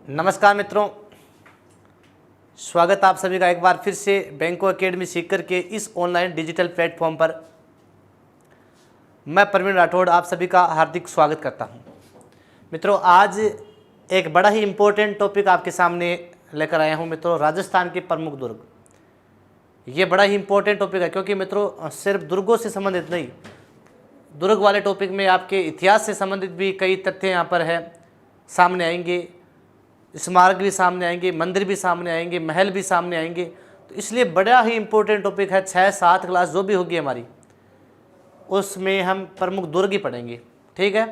नमस्कार मित्रों, स्वागत आप सभी का एक बार फिर से बैंको एकेडमी सीकर के इस ऑनलाइन डिजिटल प्लेटफॉर्म पर। मैं प्रवीण राठौड़ आप सभी का हार्दिक स्वागत करता हूं। मित्रों, आज एक बड़ा ही इम्पोर्टेंट टॉपिक आपके सामने लेकर आया हूं मित्रों, राजस्थान के प्रमुख दुर्ग। ये बड़ा ही इम्पोर्टेंट टॉपिक है क्योंकि मित्रों सिर्फ दुर्गों से संबंधित नहीं, दुर्ग वाले टॉपिक में आपके इतिहास से संबंधित भी कई तथ्य यहाँ पर है सामने आएंगे, स्मारक भी सामने आएंगे, मंदिर भी सामने आएंगे, महल भी सामने आएंगे। तो इसलिए बड़ा ही इम्पोर्टेंट टॉपिक है। 6-7 क्लास जो भी होगी हमारी, उसमें हम प्रमुख दुर्ग ही पढ़ेंगे। ठीक है,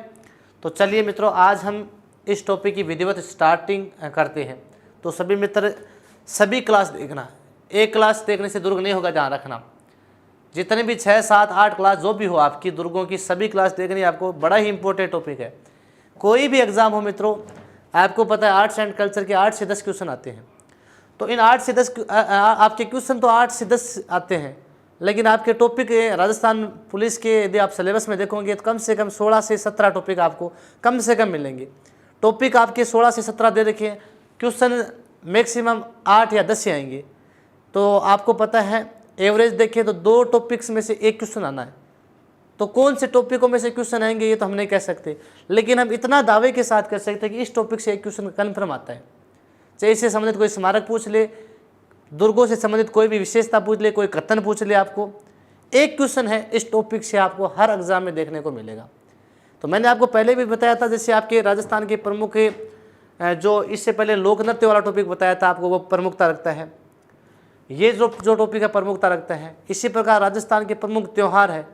तो चलिए मित्रों, आज हम इस टॉपिक की विधिवत स्टार्टिंग करते हैं। तो सभी मित्र सभी क्लास देखना, एक क्लास देखने से दुर्ग नहीं होगा, ध्यान रखना। जितने भी 6-7-8 क्लास जो भी हो आपकी दुर्गों की, सभी क्लास देखनी आपको। बड़ा ही इंपॉर्टेंट टॉपिक है। कोई भी एग्जाम हो मित्रों, आपको पता है आर्ट्स एंड कल्चर के 8 से 10 क्वेश्चन आते हैं। तो इन 8 से 10 आपके क्वेश्चन तो 8 से 10 आते हैं, लेकिन आपके टॉपिक राजस्थान पुलिस के यदि आप सिलेबस में देखोगे तो कम से कम 16 से 17 टॉपिक आपको कम से कम मिलेंगे। टॉपिक आपके 16 से 17 दे रखे हैं, क्वेश्चन मैक्सिमम 8 या 10 से आएंगे। तो आपको पता है एवरेज देखें तो 2 टॉपिक्स में से एक क्वेश्चन आना है। तो कौन से टॉपिकों में से क्वेश्चन आएंगे ये तो हम नहीं कह सकते, लेकिन हम इतना दावे के साथ कह सकते हैं कि इस टॉपिक से एक क्वेश्चन कन्फर्म आता है। चाहे इससे संबंधित कोई स्मारक पूछ ले, दुर्गों से संबंधित कोई भी विशेषता पूछ ले, कोई कथन पूछ ले, आपको एक क्वेश्चन है इस टॉपिक से आपको हर एग्जाम में देखने को मिलेगा। तो मैंने आपको पहले भी बताया था, जैसे आपके राजस्थान के प्रमुख जो इससे पहले लोक नृत्य वाला टॉपिक बताया था आपको, वो प्रमुखता रखता है। ये जो टॉपिक है प्रमुखता रखता है। इसी प्रकार राजस्थान के प्रमुख त्यौहार है,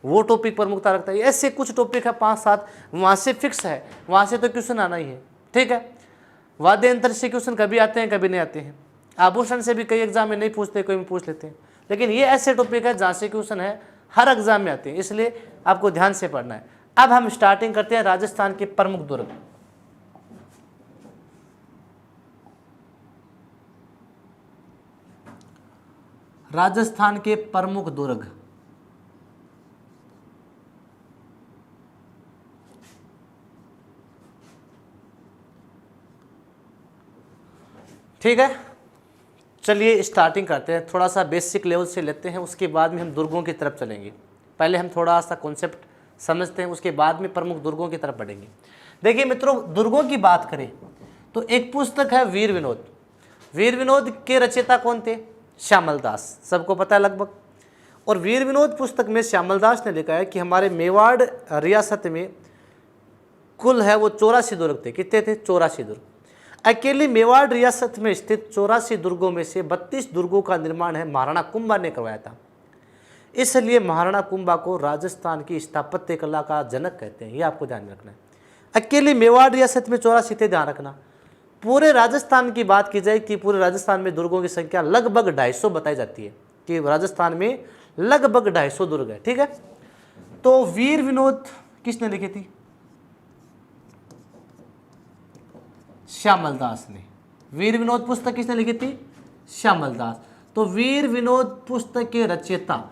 वो टॉपिक प्रमुखता रखता है। ऐसे कुछ टॉपिक है 5-7, वहाँ से फिक्स है, वहाँ से तो क्वेश्चन आना ही है। ठीक है, वाद्य यंत्र से क्वेश्चन कभी आते हैं कभी नहीं आते हैं। आभूषण से भी कई एग्जाम में नहीं पूछते, कोई में पूछ लेते हैं, लेकिन ये ऐसे टॉपिक है जहाँ से क्वेश्चन है हर एग्जाम में आते हैं, इसलिए आपको ध्यान से पढ़ना है। अब हम स्टार्टिंग करते हैं राजस्थान के प्रमुख दुर्ग। राजस्थान के प्रमुख दुर्ग। ठीक है, चलिए स्टार्टिंग करते हैं। थोड़ा सा बेसिक लेवल से लेते हैं, उसके बाद में हम दुर्गों की तरफ चलेंगे। पहले हम थोड़ा सा कॉन्सेप्ट समझते हैं, उसके बाद में प्रमुख दुर्गों की तरफ बढ़ेंगे। देखिए मित्रों, दुर्गों की बात करें तो एक पुस्तक है वीर विनोद। वीर विनोद के रचयिता कौन थे? श्यामल दास, सबको पता है लगभग। और वीर विनोद पुस्तक में श्यामल दास ने लिखा है कि हमारे मेवाड़ रियासत में कुल है वो 84 दुर्ग थे। कितने थे? 84 दुर्ग। अकेली मेवाड़ रियासत में स्थित 84 दुर्गों में से 32 दुर्गों का निर्माण है महाराणा कुंभा ने करवाया था। इसलिए महाराणा कुंभा को राजस्थान की स्थापत्य कला का जनक कहते हैं, ये आपको ध्यान रखना है। अकेली मेवाड़ रियासत में 84 थे, ध्यान रखना। पूरे राजस्थान की बात की जाए कि पूरे राजस्थान में दुर्गों की संख्या लगभग 250 बताई जाती है, कि राजस्थान में लगभग 250 दुर्ग है। ठीक है, तो वीर विनोद किसने लिखी थी? श्यामल दास ने। वीर विनोद पुस्तक किसने लिखी थी? श्यामल दास। तो वीर विनोद पुस्तक के रचयिता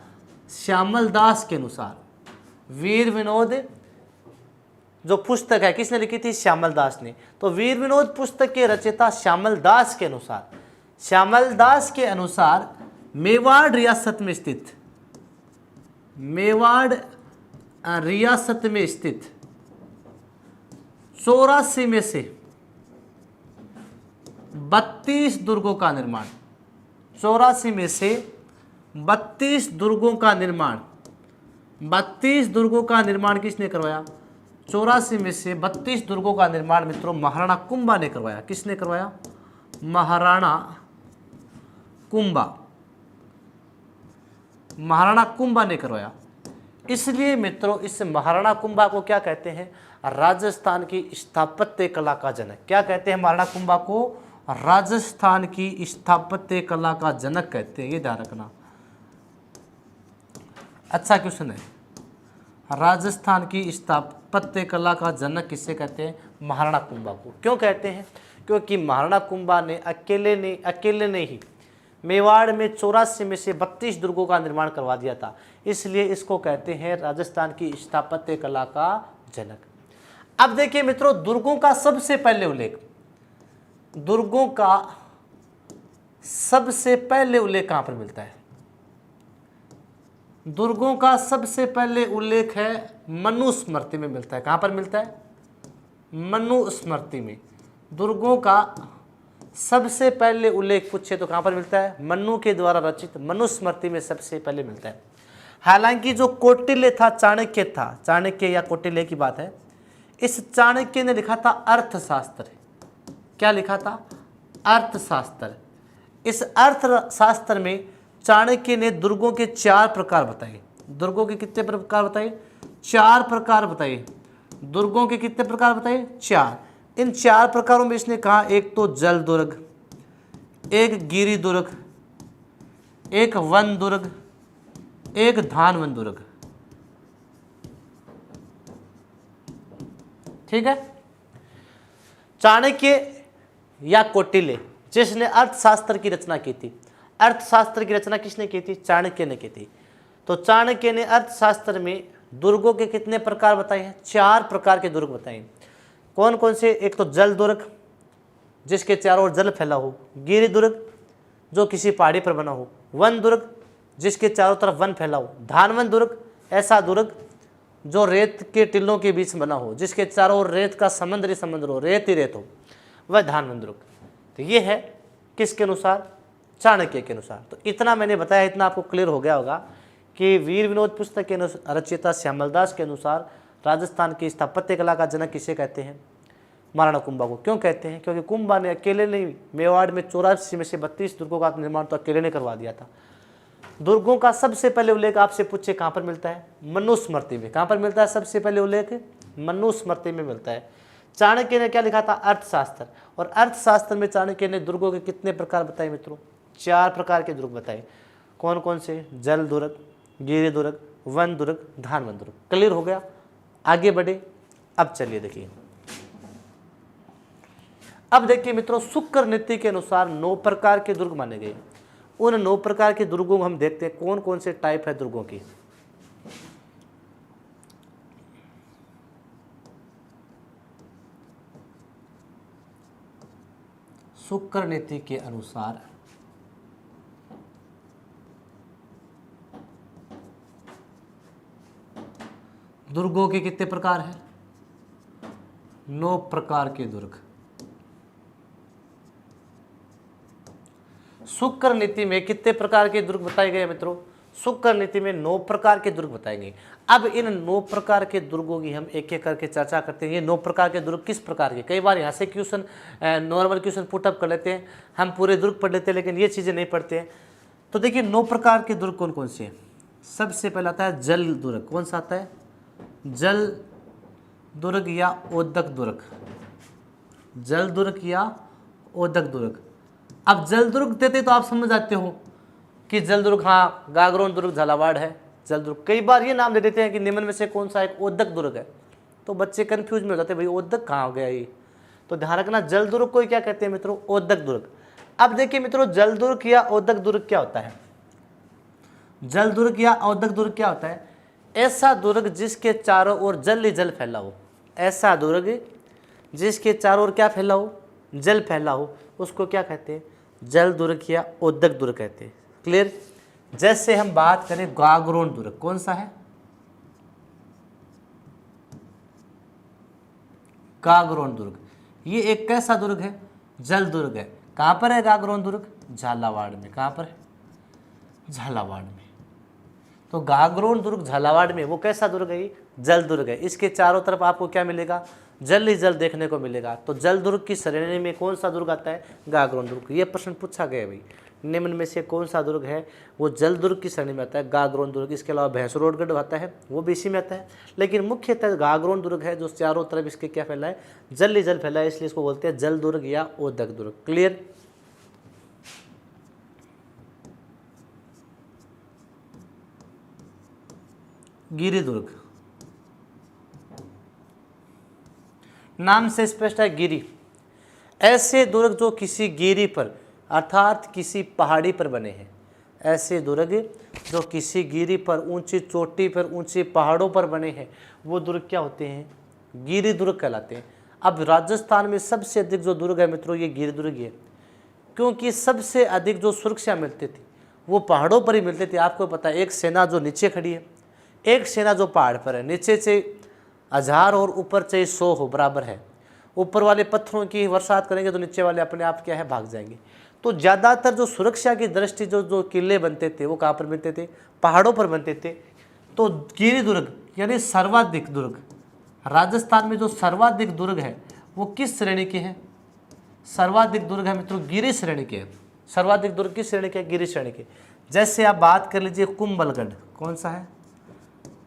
श्यामल दास के अनुसार, वीर विनोद जो पुस्तक है किसने लिखी थी? श्यामल दास ने। तो वीर विनोद पुस्तक के रचयिता श्यामल दास के अनुसार, श्यामल दास के अनुसार मेवाड़ रियासत में स्थित, मेवाड़ रियासत में स्थित 84 में से 32 दुर्गों का निर्माण, 84 में से 32 दुर्गों का निर्माण, 32 दुर्गों का निर्माण किसने करवाया? 84 में से 32 दुर्गों का निर्माण मित्रों महाराणा कुंभा ने करवाया। किसने करवाया? महाराणा कुंभा, महाराणा कुंभा ने करवाया। इसलिए मित्रों इस महाराणा कुंभा को क्या कहते हैं? राजस्थान की स्थापत्य कला का जनक। क्या कहते हैं महाराणा कुंभा को? राजस्थान की स्थापत्य कला का जनक कहते हैं, ये ध्यान रखना। अच्छा क्वेश्चन है, राजस्थान की स्थापत्य कला का जनक किससे कहते हैं? महाराणा कुंभा को। क्यों कहते हैं? क्योंकि महाराणा कुंभा ने अकेले ने ही मेवाड़ में 84 में से 32 दुर्गों का निर्माण करवा दिया था, इसलिए इसको कहते हैं राजस्थान की स्थापत्य कला का जनक। अब देखिए मित्रों, दुर्गों का सबसे पहले उल्लेख दुर्गों का सबसे पहले उल्लेख कहां पर मिलता है? दुर्गों का सबसे पहले उल्लेख है मनुस्मृति में मिलता है। कहां पर मिलता है? मनुस्मृति में। दुर्गों का सबसे पहले उल्लेख पूछे तो कहां पर मिलता है? मनु के द्वारा रचित मनुस्मृति में सबसे पहले मिलता है। हालांकि जो कौटिल्य था, चाणक्य था, चाणक्य या कौटिल्य की बात है, इस चाणक्य ने लिखा था अर्थशास्त्र। क्या लिखा था? अर्थशास्त्र। इस अर्थशास्त्र में चाणक्य ने दुर्गों के 4 प्रकार बताए। दुर्गों के कितने प्रकार बताए? 4 प्रकार बताए। दुर्गों के कितने प्रकार बताए? 4। इन 4 प्रकारों में इसने कहा, एक तो जल दुर्ग, एक गिरि दुर्ग, एक वन दुर्ग, एक धान वन दुर्ग। ठीक है। चाणक्य या कौटिल्य जिसने अर्थशास्त्र की रचना की थी, अर्थशास्त्र की रचना किसने की थी? चाणक्य ने की थी। तो चाणक्य ने अर्थशास्त्र में दुर्गों के कितने प्रकार बताए हैं? 4 प्रकार के दुर्ग बताए हैं। कौन कौन से? एक तो जल दुर्ग जिसके चारों ओर जल फैला हो, गिरि दुर्ग जो किसी पहाड़ी पर बना हो, वन दुर्ग जिसके चारों तरफ वन फैला हो, धानवन दुर्ग ऐसा दुर्ग जो रेत के टिल्लों के बीच बना हो, जिसके चारों ओर रेत का समुद्र ही समुद्र हो, रेत ही रेत हो, वह धानवन दुर्ग। तो ये है किसके अनुसार? चाणक्य के अनुसार। तो इतना मैंने बताया, इतना आपको क्लियर हो गया होगा कि वीर विनोद पुस्तक के रचयिता श्यामलदास के अनुसार राजस्थान की स्थापत्य कला का जनक किसे कहते हैं? महाराणा कुंभा को। क्यों कहते हैं? क्योंकि कुंभा ने अकेले नहीं, मेवाड़ में 84 में से 32 दुर्गों का निर्माण तो अकेले ने करवा दिया था। दुर्गों का सबसे पहले उल्लेख आपसे पूछे कहां पर मिलता है? मनुस्मृति में। कहां पर मिलता है सबसे पहले उल्लेख? मनुस्मृति में मिलता है। चाणक्य ने क्या लिखा था? अर्थशास्त्र। और अर्थशास्त्र में चाणक्य ने दुर्गों के कितने प्रकार बताए मित्रों? 4 प्रकार के दुर्ग बताए। कौन कौन से? जल दुर्ग, गिरि दुर्ग, वन दुर्ग, धानवन दुर्ग। क्लियर हो गया? आगे बढ़े। अब चलिए देखिए, अब देखिए मित्रों, शुक्र नीति के अनुसार 9 प्रकार के दुर्ग माने गए। उन 9 प्रकार के दुर्गों को हम देखते हैं कौन कौन से टाइप है दुर्गों की। शुक्र नीति के अनुसार दुर्गों के कितने प्रकार हैं? 9 प्रकार के दुर्ग। शुक्र नीति में कितने प्रकार के दुर्ग बताए गए मित्रों? शुक्र नीति में 9 प्रकार के दुर्ग बताए गए। अब इन 9 प्रकार के दुर्गों की हम एक एक करके चर्चा करते हैं। ये 9 प्रकार के दुर्ग किस प्रकार के? कई बार यहाँ से क्वेश्चन, नॉर्मल क्वेश्चन पुटअप कर लेते हैं, हम पूरे दुर्ग पढ़ लेते हैं, लेकिन ये चीज़ें नहीं पढ़ते हैं। तो देखिए 9 प्रकार के दुर्ग कौन कौन से हैं। सबसे पहला आता है जल दुर्ग। कौन सा आता है? जल दुर्ग या ओदक दुर्ग। जल दुर्ग या ओदक दुर्ग। अब जल दुर्ग देते तो आप समझ जाते हो कि जल दुर्ग, हाँ गागरोन दुर्ग झालावाड़ है। जल दुर्ग कई बार ये नाम दे देते हैं कि निम्न में से कौन सा एक ओदक दुर्ग है, तो बच्चे कंफ्यूज में हो जाते हैं, भाई ओदक कहाँ हो गया ये। तो ध्यान रखना, जल दुर्ग को क्या कहते हैं मित्रों? ओदक दुर्ग। अब देखिए मित्रों, जल दुर्ग या ओदक दुर्ग क्या होता है? जल दुर्ग या ओदक दुर्ग क्या होता है? ऐसा दुर्ग जिसके चारों ओर जल ही जल फैला हो। ऐसा दुर्ग जिसके चारों ओर क्या फैला हो? जल फैला हो, उसको क्या कहते हैं? जल दुर्ग या ओदक दुर्ग कहते हैं। क्लियर? जैसे हम बात करें गागरोन दुर्ग, कौन सा है? गागरोन दुर्ग। ये एक कैसा दुर्ग है? जल दुर्ग है। कहां पर है गागरोन दुर्ग? झालावाड़ में। कहां पर है? झालावाड़ में। तो गागरोन दुर्ग झालावाड़ में, वो कैसा दुर्ग है? जल दुर्ग है। इसके चारों तरफ आपको क्या मिलेगा? जल ही जल देखने को मिलेगा। तो जल दुर्ग की श्रेणी में कौन सा दुर्ग आता है? गागरोन दुर्ग। ये प्रश्न पूछा गया भाई, निम्न में से कौन सा दुर्ग है वो जल दुर्ग की श्रेणी में आता है? गागरोन दुर्ग। इसके अलावा भैंसरोडगढ़ आता है, वो भी इसी में आता है, लेकिन मुख्यतः गागरोन दुर्ग है जो चारों तरफ इसके क्या फैला है? जल ही जल फैला है, इसलिए इसको बोलते हैं जल दुर्ग या ओदक दुर्ग। क्लियर? गिरि दुर्ग, नाम से स्पष्ट है गिरि। ऐसे दुर्ग जो किसी गिरि पर अर्थात किसी पहाड़ी पर बने हैं। ऐसे दुर्ग जो किसी गिरि पर, ऊंची चोटी पर, ऊंचे पहाड़ों पर बने हैं, वो दुर्ग क्या होते हैं? गिरि दुर्ग कहलाते हैं। अब राजस्थान में सबसे अधिक जो दुर्ग है मित्रों ये गिरि दुर्ग है, क्योंकि सबसे अधिक जो सुरक्षा मिलती थी वो पहाड़ों पर ही मिलती थी। आपको पता है एक सेना जो नीचे खड़ी है, एक सेना जो पहाड़ पर है, नीचे से 1000 और ऊपर से 100 हो बराबर है। ऊपर वाले पत्थरों की बरसात करेंगे तो नीचे वाले अपने आप क्या है भाग जाएंगे। तो ज़्यादातर जो सुरक्षा की दृष्टि जो किले बनते थे वो कहाँ पर बनते थे, पहाड़ों पर बनते थे। तो गिरि दुर्ग यानी सर्वाधिक दुर्ग, राजस्थान में जो सर्वाधिक दुर्ग है वो किस श्रेणी के हैं, सर्वाधिक दुर्ग है मित्रों गिरि श्रेणी के। सर्वाधिक दुर्ग किस श्रेणी के, गिरि श्रेणी के। जैसे आप बात कर लीजिए कुंभलगढ़, कौन सा है,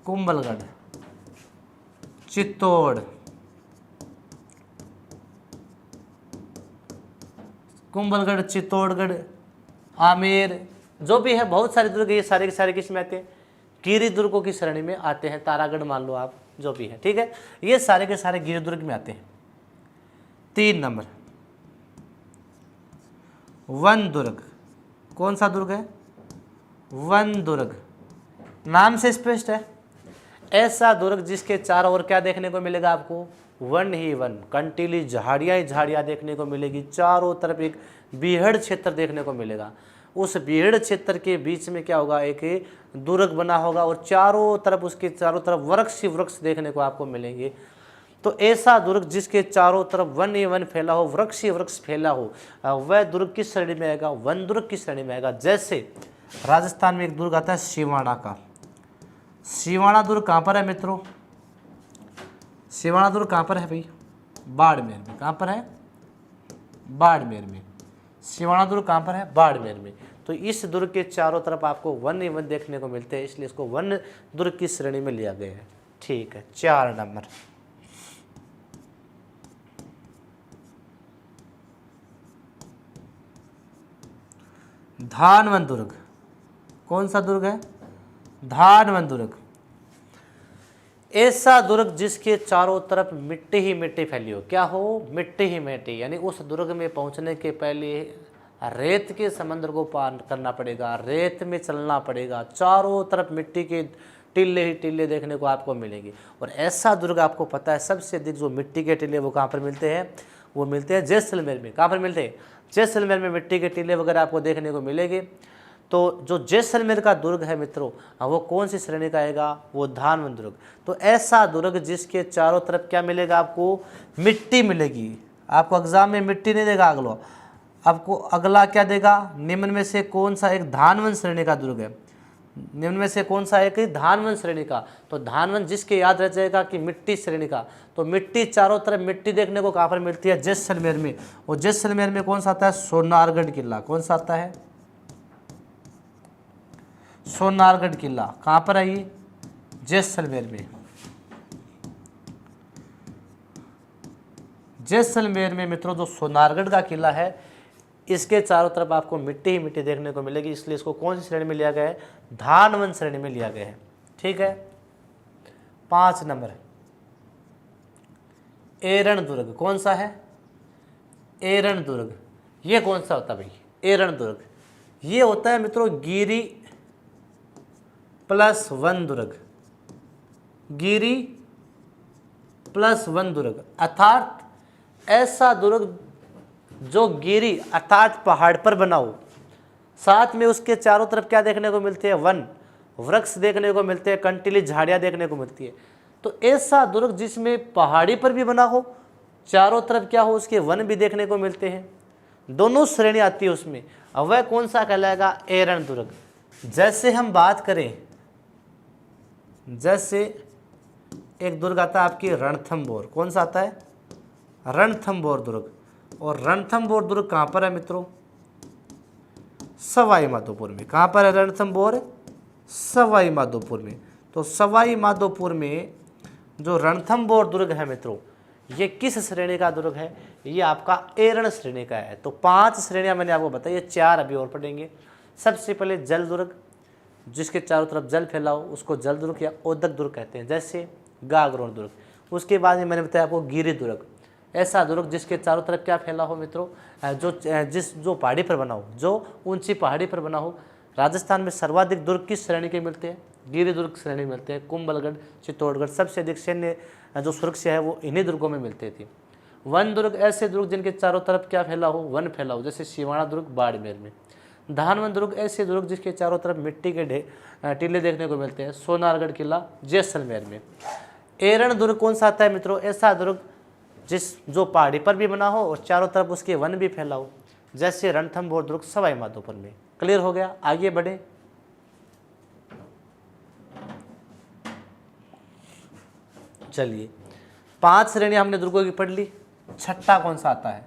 कुंभलगढ़, चित्तौड़, कुंभलगढ़, चित्तौड़गढ़, आमेर, जो भी है बहुत सारे दुर्ग, ये सारे के सारे किस में आते हैं, गिरि दुर्गों की श्रेणी में आते हैं। तारागढ़ मान लो आप, जो भी है, ठीक है, ये सारे के सारे गिरि दुर्ग में आते हैं। 3 नंबर वन दुर्ग, कौन सा दुर्ग है, वन दुर्ग, नाम से स्पष्ट है, ऐसा दुर्ग जिसके चारों ओर क्या देखने को मिलेगा आपको, वन ही वन, कंटीली झाड़ियाँ ही झाड़ियाँ देखने को मिलेगी, चारों तरफ एक बीहड़ क्षेत्र देखने को मिलेगा। उस बीहड़ क्षेत्र के बीच में क्या होगा, एक दुर्ग बना होगा और चारों तरफ उसके चारों तरफ वृक्ष ही वृक्ष देखने को आपको मिलेंगे। तो ऐसा दुर्ग जिसके चारों तरफ वन ही वन फैला हो, वृक्ष ही वृक्ष फैला हो, वह दुर्ग किस श्रेणी में आएगा, वन दुर्ग की श्रेणी में आएगा। जैसे राजस्थान में एक दुर्ग आता है सिवाना का, सिवाना दुर्ग कहाँ पर है मित्रों, सिवाना दुर्ग कहाँ पर है भाई, बाड़मेर में। कहाँ पर है, बाड़मेर में। सिवाना दुर्ग कहाँ पर है, बाड़मेर में। तो इस दुर्ग के चारों तरफ आपको वन ही वन देखने को मिलते हैं, इसलिए इसको वन दुर्ग की श्रेणी में लिया गया है। ठीक है, 4 नंबर धानवन दुर्ग, कौन सा दुर्ग है, धानवन दुर्ग, ऐसा दुर्ग जिसके चारों तरफ मिट्टी ही मिट्टी फैली हो। क्या हो, मिट्टी ही मिट्टी, यानी उस दुर्ग में पहुंचने के पहले रेत के समंदर को पार करना पड़ेगा, रेत में चलना पड़ेगा, चारों तरफ मिट्टी के टीले ही टीले देखने को आपको मिलेंगे। और ऐसा दुर्ग आपको पता है सबसे अधिक जो मिट्टी के टीले वो कहाँ पर मिलते हैं, वो मिलते हैं जैसलमेर में। कहाँ पर मिलते हैं, जैसलमेर में मिट्टी के टीले वगैरह आपको देखने को मिलेंगे। तो जो जैसलमेर का दुर्ग है मित्रों, वो कौन सी श्रेणी का आएगा, वो धानवन दुर्ग। तो ऐसा दुर्ग जिसके चारों तरफ क्या मिलेगा आपको, मिट्टी मिलेगी। आपको एग्जाम में मिट्टी नहीं देगा, अगला आपको अगला क्या देगा, निम्न में से कौन सा एक धानवन श्रेणी का दुर्ग है, निम्न में से कौन सा एक धानवन श्रेणी का। तो धानवन जिसके याद रह जाएगा कि मिट्टी श्रेणी का, तो मिट्टी चारों तरफ मिट्टी देखने को कहाँ पर मिलती है, जैसलमेर में। और जैसलमेर में कौन सा आता है, सोनारगढ़ किला। कौन सा आता है, सोनारगढ़ किला। कहाँ पर है ये, जैसलमेर में। जैसलमेर में मित्रों जो सोनारगढ़ का किला है, इसके चारों तरफ आपको मिट्टी ही मिट्टी देखने को मिलेगी, इसलिए इसको कौन सी श्रेणी में लिया गया है, धानवन श्रेणी में लिया गया है। ठीक है, 5 नंबर एरण दुर्ग, कौन सा है, एरण दुर्ग। ये कौन सा होता है भाई, एरण दुर्ग, ये होता है मित्रों गिरि प्लस वन दुर्ग, गिरि प्लस वन दुर्ग, अर्थात ऐसा दुर्ग जो गिरि अर्थात पहाड़ पर बना हो, साथ में उसके चारों तरफ क्या देखने को मिलते हैं, वन वृक्ष देखने को मिलते हैं, कंटीली झाड़ियाँ देखने को मिलती है। तो ऐसा दुर्ग जिसमें पहाड़ी पर भी बना हो, चारों तरफ क्या हो, उसके वन भी देखने को मिलते हैं, दोनों श्रेणी आती है उसमें, अब वह कौन सा कहलाएगा, एरण दुर्ग। जैसे हम बात करें, जैसे एक दुर्ग आता है आपकी रणथंभौर। कौन सा आता है, रणथंभौर दुर्ग। और रणथंभौर दुर्ग कहाँ पर है मित्रों, सवाई माधोपुर में। कहाँ पर है रणथंभौर, सवाई माधोपुर में। तो सवाई माधोपुर में जो रणथंभौर दुर्ग है मित्रों, ये किस श्रेणी का दुर्ग है, ये आपका एरण श्रेणी का है। तो 5 श्रेणियां मैंने आपको बताई, ये 4 अभी और पढ़ेंगे। सबसे पहले जल दुर्ग, जिसके चारों तरफ जल फैला हो उसको जल दुर्ग या ओदक दुर्ग कहते हैं, जैसे गागरोन दुर्ग। उसके बाद में मैंने बताया आपको गिरि दुर्ग, ऐसा दुर्ग जिसके चारों तरफ क्या फैला हो मित्रों, जो पहाड़ी पर बना हो, जो ऊंची पहाड़ी पर बना हो। राजस्थान में सर्वाधिक दुर्ग किस श्रेणी के मिलते हैं, गिरि दुर्ग श्रेणी मिलते हैं। कुंभलगढ़, चित्तौड़गढ़, सबसे अधिक सैन्य जो सुरक्षा है वो इन्हीं दुर्गों में मिलती थी। वन दुर्ग ऐसे दुर्ग जिनके चारों तरफ क्या फैला हो, वन फैला हो, जैसे सिवाना दुर्ग बाड़मेर में। धानवन दुर्ग ऐसे दुर्ग जिसके चारों तरफ मिट्टी के टीले देखने को मिलते हैं, सोनारगढ़ किला जैसलमेर में। एरण दुर्ग कौन सा आता है मित्रों, ऐसा दुर्ग जो पहाड़ी पर भी बना हो और चारों तरफ उसके वन भी फैला हो, जैसे रणथंभौर दुर्ग सवाई माधोपुर में। क्लियर हो गया, आगे बढ़े। चलिए 5 श्रेणी हमने दुर्गों की पढ़ ली, छठा कौन सा आता है,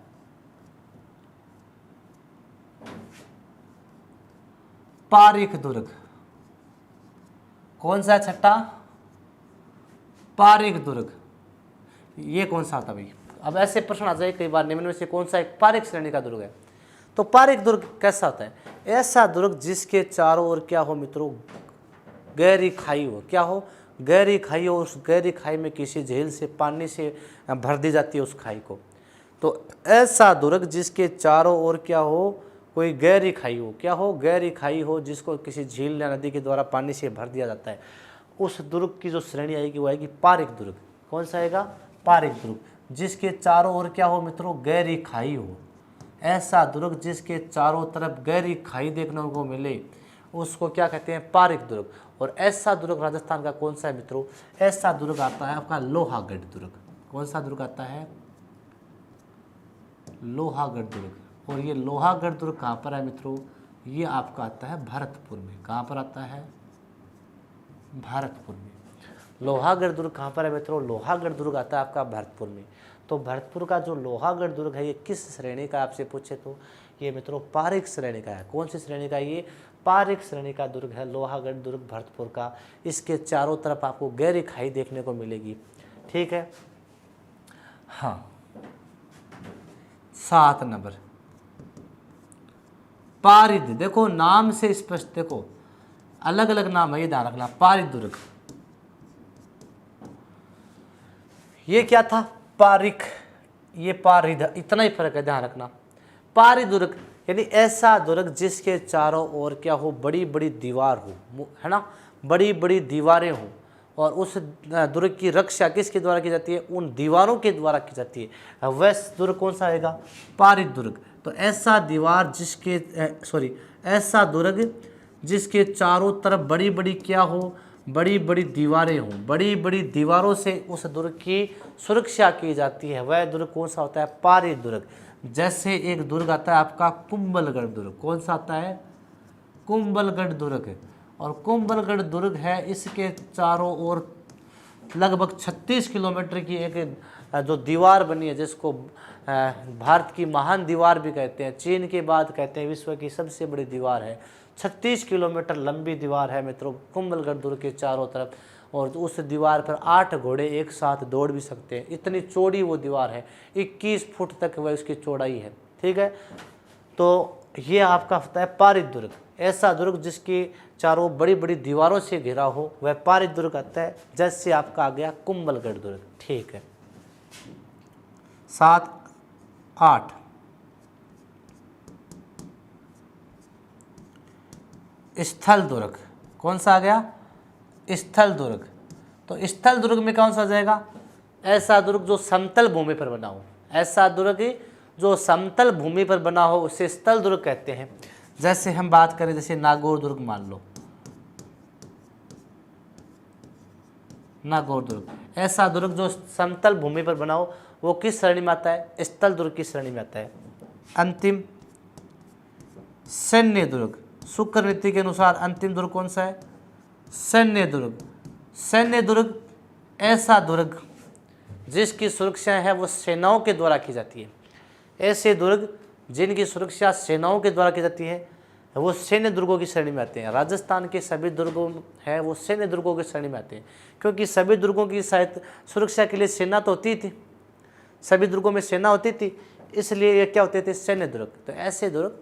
पारीख दुर्ग। कौन सा है छठा, पारीख दुर्ग। ये कौन सा आता भाई, अब ऐसे प्रश्न आ जाए कई बार, निम्न में से कौन सा एक पारीख श्रेणी का दुर्ग है। तो पारीख दुर्ग कैसा होता है, ऐसा दुर्ग जिसके चारों ओर क्या हो मित्रों, गहरी खाई हो, क्या हो, गहरी खाई हो, उस गहरी खाई में किसी झील से पानी से भर दी जाती है उस खाई को। तो ऐसा दुर्ग जिसके चारों ओर क्या हो, कोई गहरी खाई हो, क्या हो, गहरी खाई हो, जिसको किसी झील या नदी के द्वारा पानी से भर दिया जाता है, उस दुर्ग की जो श्रेणी आएगी वो आएगी पारीख दुर्ग। कौन सा आएगा, पारीख दुर्ग, जिसके चारों ओर क्या हो मित्रों, गहरी खाई हो। ऐसा दुर्ग जिसके चारों तरफ गहरी खाई देखने को मिले उसको क्या कहते हैं, पारीख दुर्ग। और ऐसा दुर्ग राजस्थान का कौन सा है मित्रों, ऐसा दुर्ग आता है आपका लोहागढ़ दुर्ग। कौन सा दुर्ग आता है, लोहागढ़ दुर्ग। और ये लोहागढ़ दुर्ग कहाँ पर है मित्रों, ये आपका आता है भरतपुर में। कहाँ पर आता है, भरतपुर में। लोहागढ़ दुर्ग कहाँ पर है मित्रों, लोहागढ़ दुर्ग आता है आपका भरतपुर में। तो भरतपुर का जो लोहागढ़ दुर्ग है ये किस श्रेणी का, आपसे पूछे तो ये मित्रों पारीख श्रेणी का है। कौन सी श्रेणी का, ये पारीख श्रेणी का दुर्ग है लोहागढ़ दुर्ग भरतपुर का। इसके चारों तरफ आपको गहरी खाई देखने को मिलेगी, ठीक है। हाँ 7 नंबर पारिद, देखो नाम से स्पष्ट, देखो अलग अलग नाम है, ये ध्यान रखना। पारिद दुर्ग, ये क्या था, पारीख, ये पारिद, इतना ही फर्क है, ध्यान रखना। पारिद दुर्ग यानी ऐसा दुर्ग जिसके चारों ओर क्या हो, बड़ी बड़ी दीवार हो, है ना, बड़ी बड़ी दीवारें हो, और उस दुर्ग की रक्षा किसके द्वारा की जाती है, उन दीवारों के द्वारा की जाती है। वह दुर्ग कौन सा आएगा, पारिद दुर्ग। तो ऐसा दीवार जिसके ऐसा दुर्ग जिसके चारों तरफ बड़ी बड़ी क्या हो, बड़ी बड़ी दीवारें हों, बड़ी बड़ी दीवारों से उस दुर्ग की सुरक्षा की जाती है, वह दुर्ग कौन सा होता है, पारिद दुर्ग। जैसे एक दुर्ग आता है आपका कुंभलगढ़ दुर्ग। कौन सा आता है, कुंभलगढ़ दुर्ग। और कुंभलगढ़ दुर्ग है, इसके चारों ओर लगभग 36 किलोमीटर की एक जो दीवार बनी है, जिसको भारत की महान दीवार भी कहते हैं, चीन के बाद कहते हैं विश्व की सबसे बड़ी दीवार है। 36 किलोमीटर लंबी दीवार है मित्रों कुंभलगढ़ दुर्ग के चारों तरफ, और उस दीवार पर 8 घोड़े एक साथ दौड़ भी सकते हैं, इतनी चौड़ी वो दीवार है, 21 फुट तक वह उसकी चौड़ाई है, ठीक है। तो ये आपका होता है पारिद दुर्ग। ऐसा दुर्ग जिसकी चारों बड़ी बड़ी दीवारों से घिरा हो वह पारिद दुर्ग आता है। जैसे आपका आ गया कुंभलगढ़ दुर्ग, ठीक है। 7, 8 स्थल दुर्ग। कौन सा आ गया, स्थल दुर्ग। तो स्थल दुर्ग में कौन सा आ जाएगा, ऐसा दुर्ग जो समतल भूमि पर बना हो। ऐसा दुर्ग जो समतल भूमि पर बना हो उसे स्थल दुर्ग कहते हैं। जैसे हम बात करें, जैसे नागौर दुर्ग मान लो, नागौर दुर्ग, ऐसा दुर्ग जो समतल भूमि पर बना हो वो किस श्रेणी में आता है, स्थल दुर्ग की श्रेणी में आता है। अंतिम सैन्य दुर्ग, शुक्र नीति के अनुसार अंतिम दुर्ग कौन सा है, सैन्य दुर्ग। सैन्य दुर्ग ऐसा दुर्ग जिसकी सुरक्षा है वो सेनाओं के द्वारा की जाती है। ऐसे दुर्ग जिनकी सुरक्षा सेनाओं के द्वारा की जाती है वो सैन्य दुर्गों की श्रेणी में आते हैं। राजस्थान के सभी दुर्गों हैं वो सैन्य दुर्गों की श्रेणी में आते हैं, क्योंकि सभी दुर्गों की शायद सुरक्षा के लिए सेना तो होती थी, सभी दुर्गों में सेना होती थी, इसलिए ये क्या होते थे, सैन्य दुर्ग। तो ऐसे दुर्ग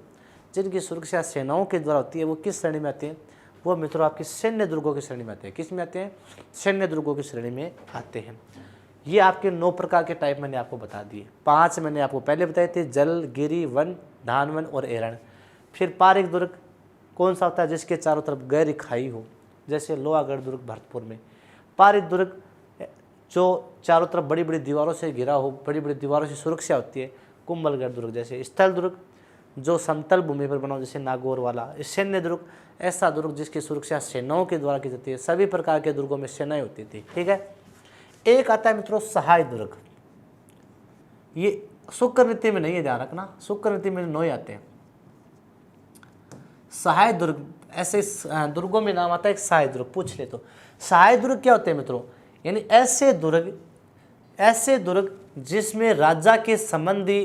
जिनकी सुरक्षा सेनाओं के द्वारा होती है वो किस श्रेणी में आते हैं, वो मित्रों आपके सैन्य दुर्गों की श्रेणी में आते हैं। किस में आते हैं, सैन्य दुर्गों की श्रेणी में आते हैं। ये आपके 9 प्रकार के टाइप मैंने आपको बता दिए। 5 मैंने आपको पहले बताए थे, जल, गिरी, वन, धानवन और एरण। फिर पारीख दुर्ग कौन सा होता है, जिसके चारों तरफ गहरी खाई हो, जैसे लोहागढ़ दुर्ग भरतपुर में। पारीख दुर्ग जो चारों तरफ बड़ी बड़ी दीवारों से घिरा हो, बड़ी बड़ी दीवारों से सुरक्षा होती है, कुंभलगढ़ दुर्ग। जैसे स्थल दुर्ग जो समतल भूमि पर बना हो, जैसे नागौर वाला। सैन्य दुर्ग ऐसा दुर्ग जिसकी सुरक्षा सेनाओं के द्वारा की जाती है। सभी प्रकार के दुर्गों में सेनाएं होती थी, ठीक है। एक आता है मित्रों सहाय दुर्ग। ये शुक्र नीति में नहीं है, ध्यान रखना, शुक्र नीति में 9 आते हैं। सहाय दुर्ग, ऐसे दुर्गों में नाम आता है एक सहाय दुर्ग, पूछ ले तो। सहाय दुर्ग क्या होते हैं मित्रों? यानी ऐसे दुर्ग जिसमें राजा के संबंधी,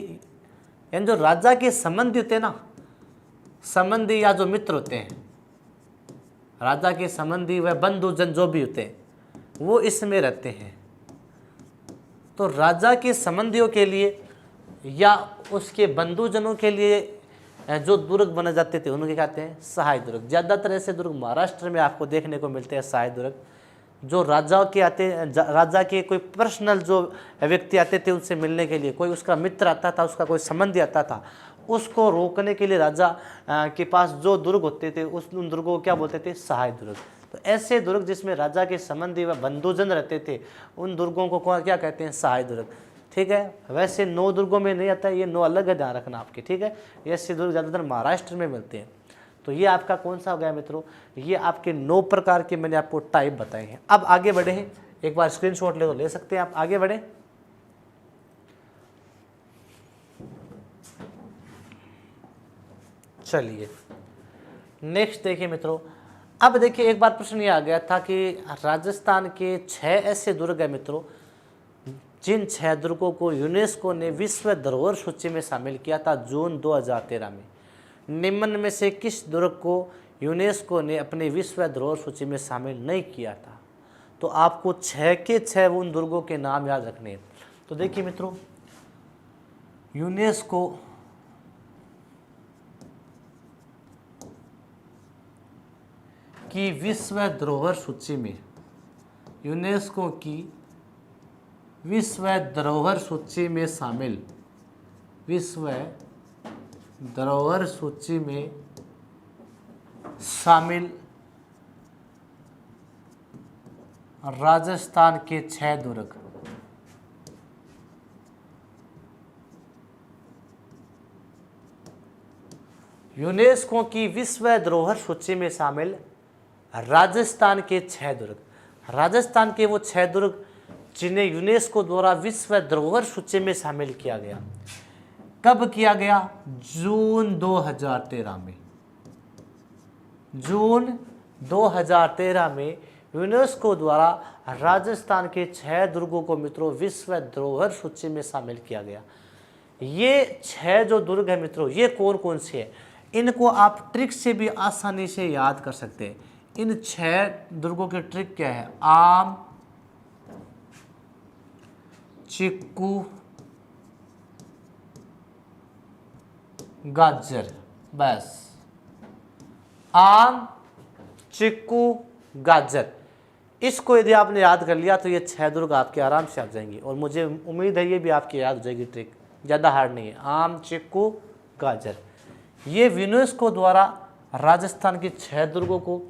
यानी जो राजा के संबंधी होते हैं ना, संबंधी या जो मित्र होते हैं, राजा के संबंधी व बंधुजन जो भी होते हैं, वो इसमें रहते हैं। तो राजा के संबंधियों के लिए या उसके बंधुजनों के लिए जो दुर्ग बने जाते थे उनके कहते हैं सहाय दुर्ग। ज़्यादातर ऐसे दुर्ग महाराष्ट्र में आपको देखने को मिलते हैं, सहाय दुर्ग। जो राजाओं के राजा के कोई पर्सनल जो व्यक्ति आते थे उनसे मिलने के लिए, कोई उसका मित्र आता था, उसका कोई संबंधी आता था, उसको रोकने के लिए राजा के पास जो दुर्ग होते थे उन दुर्गों को क्या बोलते थे? सहाय दुर्ग। तो ऐसे दुर्ग जिसमें राजा के संबंधी व बंधुजन रहते थे उन दुर्गों को क्या कहते हैं? सहाय दुर्ग, ठीक है। वैसे 9 दुर्गों में नहीं आता है, ये 9 अलग है, ध्यान रखना आपके, ठीक है। ये ऐसे दुर्ग ज़्यादातर महाराष्ट्र में मिलते हैं। तो ये आपका कौन सा हो गया मित्रों? ये आपके 9 प्रकार के मैंने आपको टाइप बताए हैं। अब आगे बढ़े हैं, एक बार स्क्रीनशॉट ले तो ले सकते हैं आप, आगे बढ़े। चलिए नेक्स्ट देखिए मित्रों। अब देखिए एक बार प्रश्न ये आ गया था कि राजस्थान के 6 ऐसे दुर्ग है मित्रों, जिन 6 दुर्गों को यूनेस्को ने विश्व धरोहर सूची में शामिल किया था जून 2013 में। निम्न में से किस दुर्ग को यूनेस्को ने अपनी विश्व धरोहर सूची में शामिल नहीं किया था? तो आपको 6 के 6 उन दुर्गों के नाम याद रखने हैं। तो देखिए मित्रों, यूनेस्को की विश्व धरोहर सूची में, यूनेस्को की विश्व धरोहर सूची में शामिल, विश्व धरोहर सूची में शामिल राजस्थान के 6 दुर्ग। यूनेस्को की विश्व धरोहर सूची में शामिल राजस्थान के 6 दुर्ग। राजस्थान के वो 6 दुर्ग जिन्हें यूनेस्को द्वारा विश्व धरोहर सूची में शामिल किया गया। कब किया गया? जून 2013 में। जून 2013 में यूनेस्को द्वारा राजस्थान के 6 दुर्गों को मित्रों विश्व धरोहर सूची में शामिल किया गया। ये 6 जो दुर्ग है मित्रों, ये कौन कौन से हैं? इनको आप ट्रिक से भी आसानी से याद कर सकते हैं। इन 6 दुर्गों की ट्रिक क्या है? आम, चिक्कू, गाजर, बस। आम, चिक्कू, गाजर, इसको यदि आपने याद कर लिया तो ये 6 दुर्ग आपके आराम से आ जाएंगे। और मुझे उम्मीद है ये भी आपकी याद हो जाएगी ट्रिक, ज़्यादा हार्ड नहीं है। आम, चिक्कू, गाजर, ये यूनेस्को द्वारा राजस्थान के 6 दुर्गों को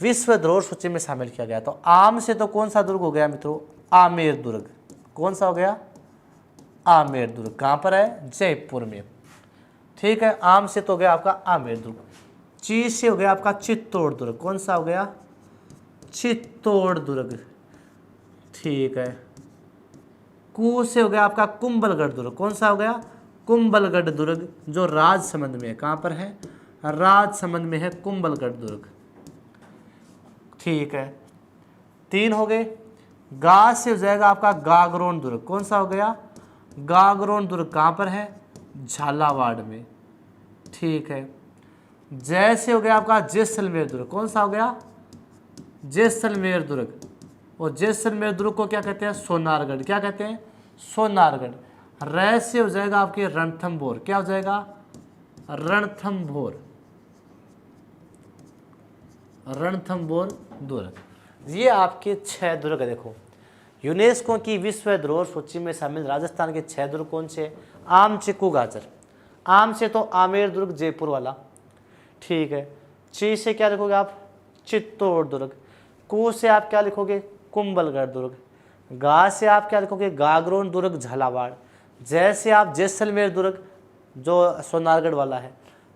विश्व धरोहर सूची में शामिल किया गया। तो आम से तो कौन सा दुर्ग हो गया मित्रों? आमेर दुर्ग। कौन सा हो गया? आमेर दुर्ग। कहाँ पर है? जयपुर में, ठीक है। आम से तो हो गया आपका आमेर दुर्ग। ची से हो गया आपका चित्तौड़ दुर्ग। कौन सा हो गया? चित्तौड़ दुर्ग, ठीक है। कू से हो गया आपका कुंभलगढ़ दुर्ग। कौन सा हो गया? कुंभलगढ़ दुर्ग, जो राजसमंद में है। कहाँ पर है? राजसमंद में है कुंभलगढ़ दुर्ग, ठीक है। 3 हो गए। गा से हो जाएगा आपका गागरोन दुर्ग। कौन सा हो गया? गागरोन दुर्ग। कहाँ पर है? झालावाड़ में, ठीक है। जय से हो गया आपका जैसलमेर दुर्ग। कौन सा हो गया? जैसलमेर दुर्ग। और जैसलमेर दुर्ग को क्या कहते हैं? सोनारगढ़। क्या कहते हैं? सोनारगढ़। रै से हो जाएगा आपके रणथंभौर। क्या हो जाएगा? रणथंभौर, रणथंभौर दुर्ग। ये आपके 6 दुर्ग देखो, यूनेस्को की विश्व धरोहर सूची में शामिल राजस्थान के 6 दुर्ग कौन से? आम, चिक्कू, गाजर। आम से तो आमेर दुर्ग जयपुर वाला, ठीक है। ची से क्या लिखोगे आप? चित्तौड़ दुर्ग। कू से आप क्या लिखोगे? कुंभलगढ़ दुर्ग। गा से आप क्या लिखोगे, गागरोन दुर्ग झालावाड़। जैसे आप जैसलमेर दुर्ग जो सोनारगढ़ वाला है।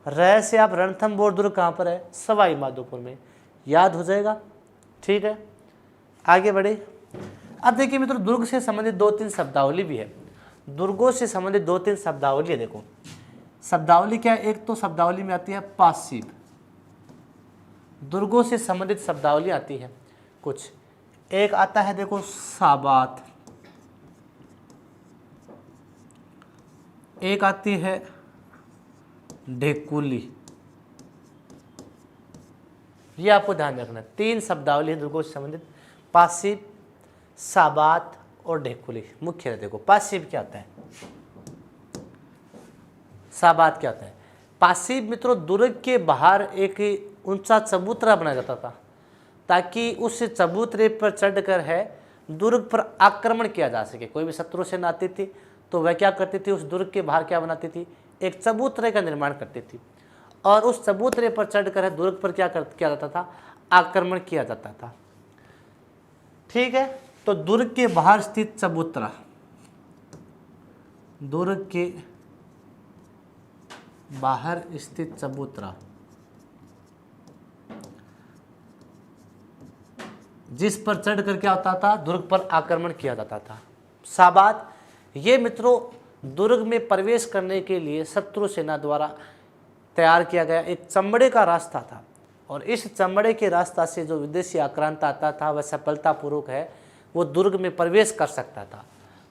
रह से आप रणथंभौर दुर्ग कहाँ पर है, सवाई माधोपुर में। याद हो जाएगा, ठीक है। आगे बढ़े। अब देखिए मित्रों, दुर्ग से संबंधित 2-3 शब्दावली भी है। दुर्गों से संबंधित 2-3 शब्दावली है। देखो शब्दावली क्या है, एक तो शब्दावली में आती है पासिब, दुर्गों से संबंधित शब्दावली आती है कुछ। एक आता है देखो साबात, एक आती है ढेकुली। ये आपको ध्यान रखना, 3 शब्दावली है दुर्गों से संबंधित, पासिब, साबात और ढेकुली। मुख्य है। देखो पासिब क्या होता है, साबात क्या होता है। पासिब मित्रों, दुर्ग के बाहर एक ऊंचा चबूतरा बनाया जाता था ताकि उस चबूतरे पर चढ़कर है दुर्ग पर आक्रमण किया जा सके। कोई भी शत्रु सेना आती थी तो वह क्या करती थी, उस दुर्ग के बाहर क्या बनाती थी, एक चबूतरे का निर्माण करती थी और उस चबूतरे पर चढ़कर है दुर्ग पर क्या किया जाता था, आक्रमण किया जाता था। ठीक है, तो दुर्ग के बाहर स्थित चबूतरा, दुर्ग के बाहर स्थित चबूतरा जिस पर चढ़कर क्या होता था, दुर्ग पर आक्रमण किया जाता था। साबात, ये मित्रों दुर्ग में प्रवेश करने के लिए शत्रु सेना द्वारा तैयार किया गया एक चमड़े का रास्ता था और इस चमड़े के रास्ता से जो विदेशी आक्रांत आता था वह सफलतापूर्वक है वो दुर्ग में प्रवेश कर सकता था।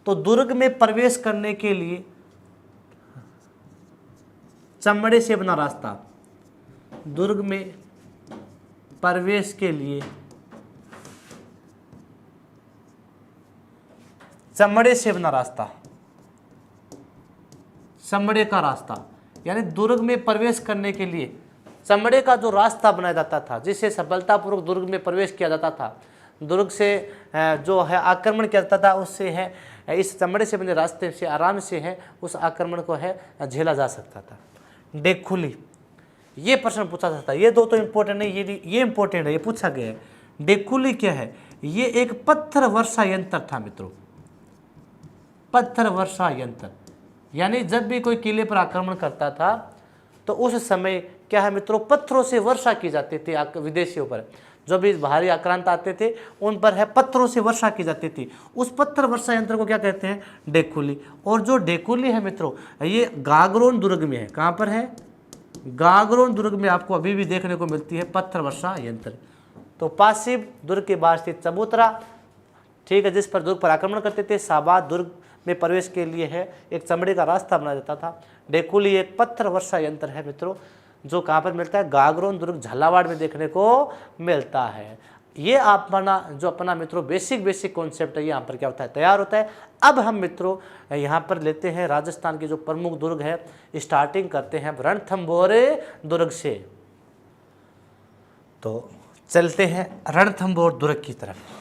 तो दुर्ग में प्रवेश करने के लिए चमड़े से बना रास्ता, दुर्ग में प्रवेश के लिए चमड़े से बना रास्ता, चमड़े का रास्ता, यानी दुर्ग में प्रवेश करने के लिए चमड़े का जो रास्ता बनाया जाता था जिससे सफलतापूर्वक दुर्ग में प्रवेश किया जाता था, दुर्ग से जो है आक्रमण किया जाता था, उससे है इस चमड़े से बने रास्ते से आराम से है उस आक्रमण को है झेला जा सकता था। ढेकुली, ये प्रश्न पूछा जाता है। ये दो तो इम्पोर्टेंट है, ये इम्पोर्टेंट है, ये पूछा गया है। ढेकुली क्या है, ये एक पत्थर वर्षा यंत्र था मित्रों, पत्थर वर्षा यंत्र। यानी जब भी कोई किले पर आक्रमण करता था तो उस समय क्या है मित्रों, पत्थरों से वर्षा की जाती थी विदेशियों पर। जो भी बाहरी आक्रांत आते थे उन पर है पत्थरों से वर्षा की जाती थी। उस पत्थर वर्षा यंत्र को क्या कहते हैं, ढेकुली। और जो ढेकुली है मित्रों ये गागरोन दुर्ग में है। कहाँ पर है, गागरोन दुर्ग में आपको अभी भी देखने को मिलती है पत्थर वर्षा यंत्र। तो पासिब, दुर्ग के बाहर स्थित चबूतरा, ठीक है, जिस पर दुर्ग पर आक्रमण करते थे। साबात, दुर्ग में प्रवेश के लिए है एक चमड़े का रास्ता बनाया जाता था। ढेकुली एक पत्थर वर्षा यंत्र है मित्रों, जो कहाँ पर मिलता है, गागरोन दुर्ग झालावाड़ में देखने को मिलता है। ये अपना मित्रों बेसिक कॉन्सेप्ट है, यहाँ पर क्या होता है, तैयार होता है। अब हम मित्रों यहाँ पर लेते हैं राजस्थान के जो प्रमुख दुर्ग है, स्टार्टिंग करते हैं रणथंभौर दुर्ग से। तो चलते हैं रणथंभौर दुर्ग की तरफ।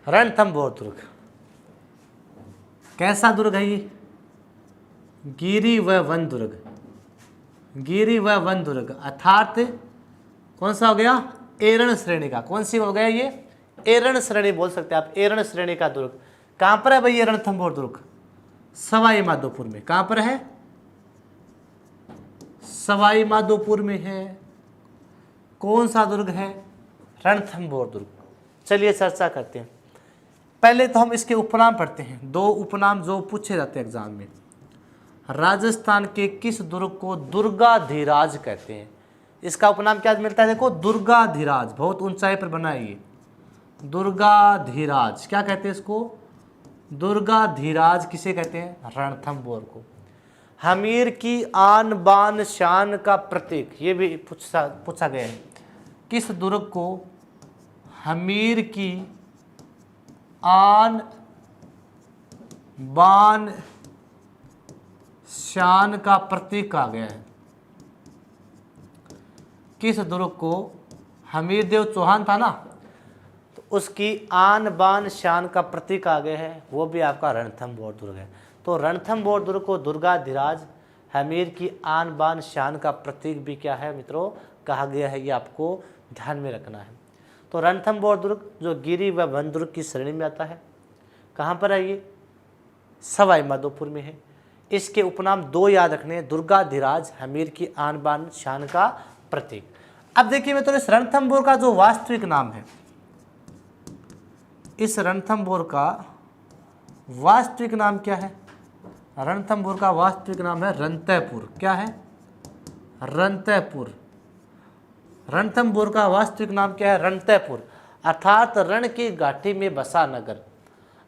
रणथंभौर दुर्ग कैसा दुर्ग है, ये गिरी व वन दुर्ग, गिरी व वन दुर्ग अर्थात कौन सा हो गया, एरण श्रेणी का। कौन सी हो गया ये, एरण श्रेणी बोल सकते हैं आप, एरण श्रेणी का दुर्ग। कहां पर है भाई ये रणथंभौर दुर्ग, सवाई माधोपुर में। कहां पर है, सवाई माधोपुर में है। कौन सा दुर्ग है, रणथंभौर दुर्ग। चलिए चर्चा करते हैं। पहले तो हम इसके उपनाम पढ़ते हैं, 2 उपनाम जो पूछे जाते हैं एग्जाम में। राजस्थान के किस दुर्ग को दुर्गाधिराज कहते हैं, इसका उपनाम क्या मिलता है, देखो दुर्गाधिराज, बहुत ऊंचाई पर बना है ये, दुर्गाधिराज। क्या कहते हैं इसको, दुर्गाधिराज किसे कहते हैं, रणथंभौर को। हमीर की आन बान शान का प्रतीक, ये भी पूछा गया है, किस दुर्ग को हमीर की आन बान शान का प्रतीक कहा गया है। किस दुर्ग को, हमीर देव चौहान था ना, तो उसकी आन बान शान का प्रतीक आगे है, वो भी आपका रणथंभौर दुर्ग है। तो रणथंभौर दुर्ग को दुर्गाधिराज हमीर की आन बान शान का प्रतीक भी क्या है मित्रों, कहा गया है। ये आपको ध्यान में रखना है। तो रणथंभौर दुर्ग जो गिरी व वन दुर्ग की श्रेणी में आता है, कहाँ पर है ये, सवाई माधोपुर में है। इसके उपनाम दो याद रखने, दुर्गाधिराज हमीर की आन बान शान का प्रतीक। अब देखिए मित्रों, इस रणथंभौर का जो वास्तविक नाम है, इस रणथंभौर का वास्तविक नाम क्या है, रणथंभौर का वास्तविक नाम है रंतैपुर। क्या है, रंतैपुर। रणथंभौर का वास्तविक नाम क्या है, रंतैपुर, अर्थात रण की घाटी में बसा नगर,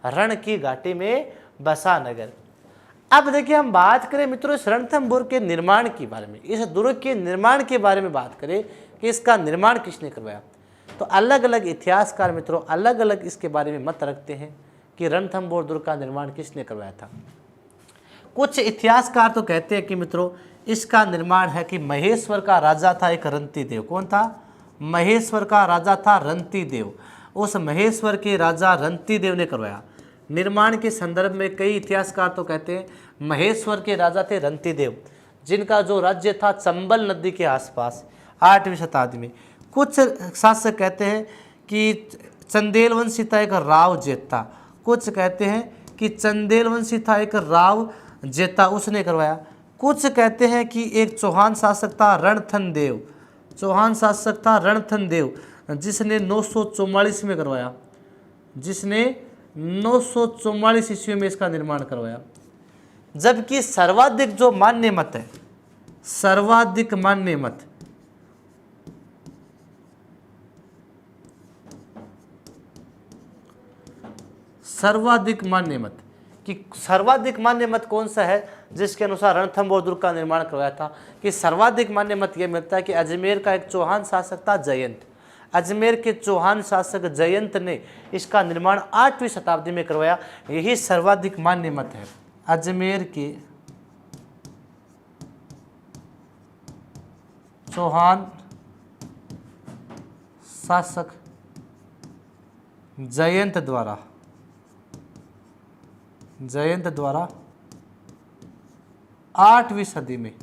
रण की घाटी में बसा नगर। अब देखिए हम बात करें मित्रों इस रणथंभौर के निर्माण के बारे में, इस दुर्ग के निर्माण के बारे में बात करें कि इसका निर्माण किसने करवाया, तो अलग अलग इतिहासकार मित्रों अलग अलग इसके बारे में मत रखते हैं कि रणथंभौर दुर्ग का निर्माण किसने करवाया था। कुछ इतिहासकार तो कहते हैं कि मित्रों इसका निर्माण है कि महेश्वर का राजा था एक रंतिदेव। कौन था, महेश्वर का राजा था रंतिदेव। उस महेश्वर के राजा रंतिदेव ने करवाया। निर्माण के संदर्भ में कई इतिहासकार तो कहते हैं महेश्वर के राजा थे रंतिदेव, जिनका जो राज्य था चंबल नदी के आसपास 8वीं शताब्दी में। कुछ शासक कहते हैं कि चंदेल वंशी था एक राव जेता, कुछ कहते हैं कि चंदेल वंशी था एक राव जेता, उसने करवाया। कुछ कहते हैं कि एक चौहान शासक था रणथनदेव, चौहान शासक था रणथनदेव, जिसने 944 में करवाया, जिसने 944 ईस्वी में इसका निर्माण करवाया। जबकि सर्वाधिक जो मान्य मत है, सर्वाधिक मान्य मत, सर्वाधिक मान्य मत कि सर्वाधिक मान्य मत कौन सा है जिसके अनुसार रणथंभौर दुर्ग का निर्माण करवाया था, कि सर्वाधिक मान्य मत यह मिलता है कि अजमेर का एक चौहान शासक था जयंत, अजमेर के चौहान शासक जयंत ने इसका निर्माण 8वीं शताब्दी में करवाया। यही सर्वाधिक मान्य मत है। अजमेर के चौहान शासक जयंत द्वारा 8वीं सदी में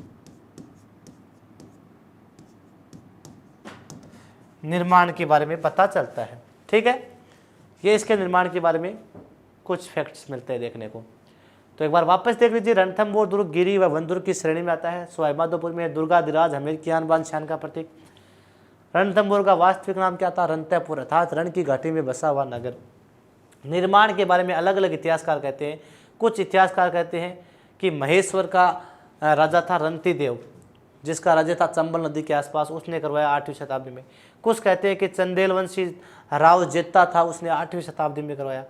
निर्माण के बारे में पता चलता है। ठीक है, ये इसके निर्माण के बारे में कुछ फैक्ट्स मिलते हैं देखने को। तो एक बार वापस देख लीजिए, रणथंभौर दुर्ग गिरी व वन दुर्ग की श्रेणी में आता है। सवाई माधोपुर में दुर्गाधिराज हमीर की आन बान शान का प्रतीक। रणथंभौर का वास्तविक नाम क्या था, रंतैपुर, अर्थात रण की घाटी में बसा हुआ नगर। निर्माण के बारे में अलग अलग इतिहासकार कहते हैं। कुछ इतिहासकार कहते हैं कि महेश्वर का राजा था रंतिदेव, जिसका राज्य था चंबल नदी के आसपास, उसने करवाया 8वीं शताब्दी में। कुछ कहते हैं कि चंदेल वंशी राव जेता था, उसने 8वीं शताब्दी में करवाया।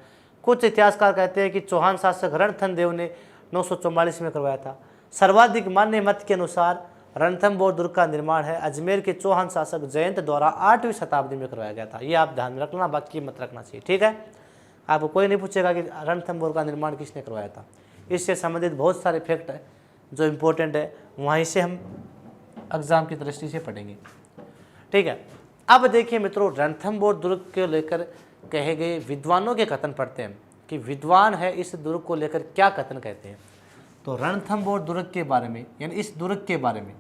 कुछ इतिहासकार कहते हैं कि चौहान शासक रणथनदेव ने 944 में करवाया था। सर्वाधिक मान्य मत के अनुसार रणथंभौर दुर्ग का निर्माण है अजमेर के चौहान शासक जयंत द्वारा 8वीं शताब्दी में करवाया गया था। ये आप ध्यान में रखना, बाकी मत रखना चाहिए। ठीक है, आपको कोई नहीं पूछेगा कि रणथंभौर का निर्माण किसने करवाया था। इससे संबंधित बहुत सारे फैक्ट है जो इम्पोर्टेंट है, वहीं से हम एग्जाम की दृष्टि से पढ़ेंगे। ठीक है, अब देखिए मित्रों, रणथंभौर दुर्ग को लेकर कहे गए विद्वानों के कथन पढ़ते हैं कि विद्वान है इस दुर्ग को लेकर क्या कथन कहते हैं। तो रणथंभौर दुर्ग के बारे में, यानी इस दुर्ग के बारे में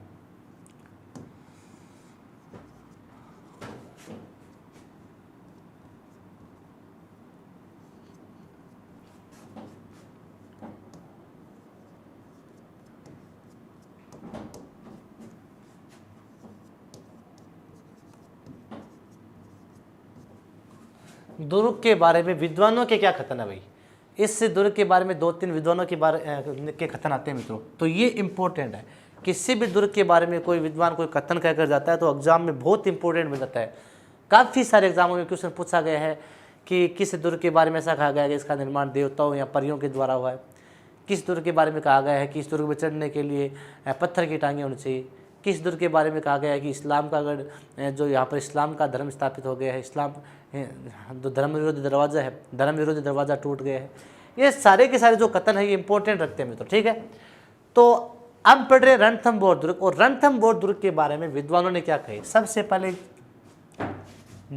दुर्ग के बारे में विद्वानों के क्या कथन है भाई। इस दुर्ग के बारे में 2-3 विद्वानों के बारे के कथन आते हैं मित्रों, तो ये इंपॉर्टेंट है। किसी भी दुर्ग के बारे में कोई विद्वान कोई कथन कहकर जाता है तो एग्जाम में बहुत इंपॉर्टेंट बन जाता है। काफ़ी सारे एग्जामों में क्वेश्चन पूछा गया है कि किस दुर्ग के बारे में ऐसा कहा गया है कि इसका निर्माण देवताओं या परियों के द्वारा हुआ है। किस दुर्ग के बारे में कहा गया है कि इस दुर्ग में चढ़ने के लिए पत्थर की टांगें होनी चाहिए। किस दुर्ग के बारे में कहा गया है कि इस्लाम का गढ़, जो यहाँ पर इस्लाम का धर्म स्थापित हो गया है, इस्लाम जो धर्म विरोधी दरवाज़ा है, धर्म विरोधी दरवाज़ा टूट गया है। ये सारे के सारे जो कथन है ये इंपॉर्टेंट रखते हैं मित्रों। ठीक है, तो अब पढ़ रहे रणथंभौर दुर्ग, और रणथंभौर दुर्ग के बारे में विद्वानों ने क्या कहे। सबसे पहले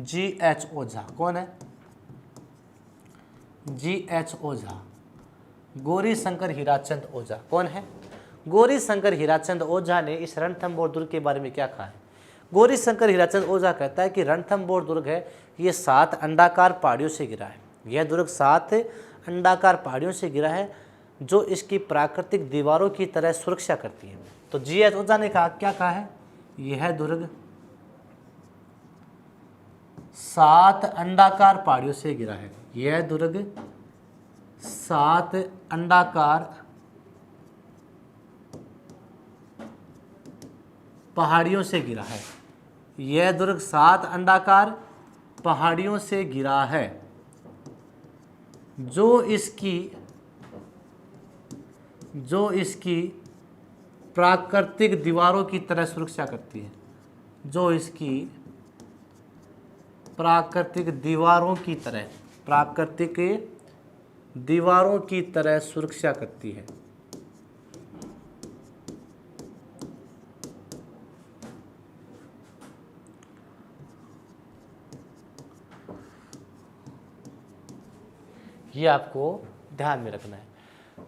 G.H. ओझा, कौन है, GH ओझा, गौरी शंकर हीराचंद ओझा। कौन है? गौरी शंकर हीराचंद ओझा ने इस रणथंभौर दुर्ग के बारे में क्या कहा है? गौरी शंकर हीराचंद ओझा कहता है कि रणथंभौर दुर्ग है ये 7 अंडाकार पहाड़ियों से गिरा है। यह दुर्ग 7 अंडाकार पहाड़ियों से गिरा है जो इसकी प्राकृतिक दीवारों की तरह सुरक्षा करती है। तो GH ओझा ने कहा, क्या कहा है? यह दुर्ग 7 अंडाकार पहाड़ियों से गिरा है। यह दुर्ग 7 अंडाकार पहाड़ियों से गिरा है। यह दुर्ग 7 अंडाकार पहाड़ियों से गिरा है जो इसकी प्राकृतिक दीवारों की तरह सुरक्षा करती है। जो इसकी प्राकृतिक दीवारों की तरह सुरक्षा करती है। ये आपको ध्यान में रखना है।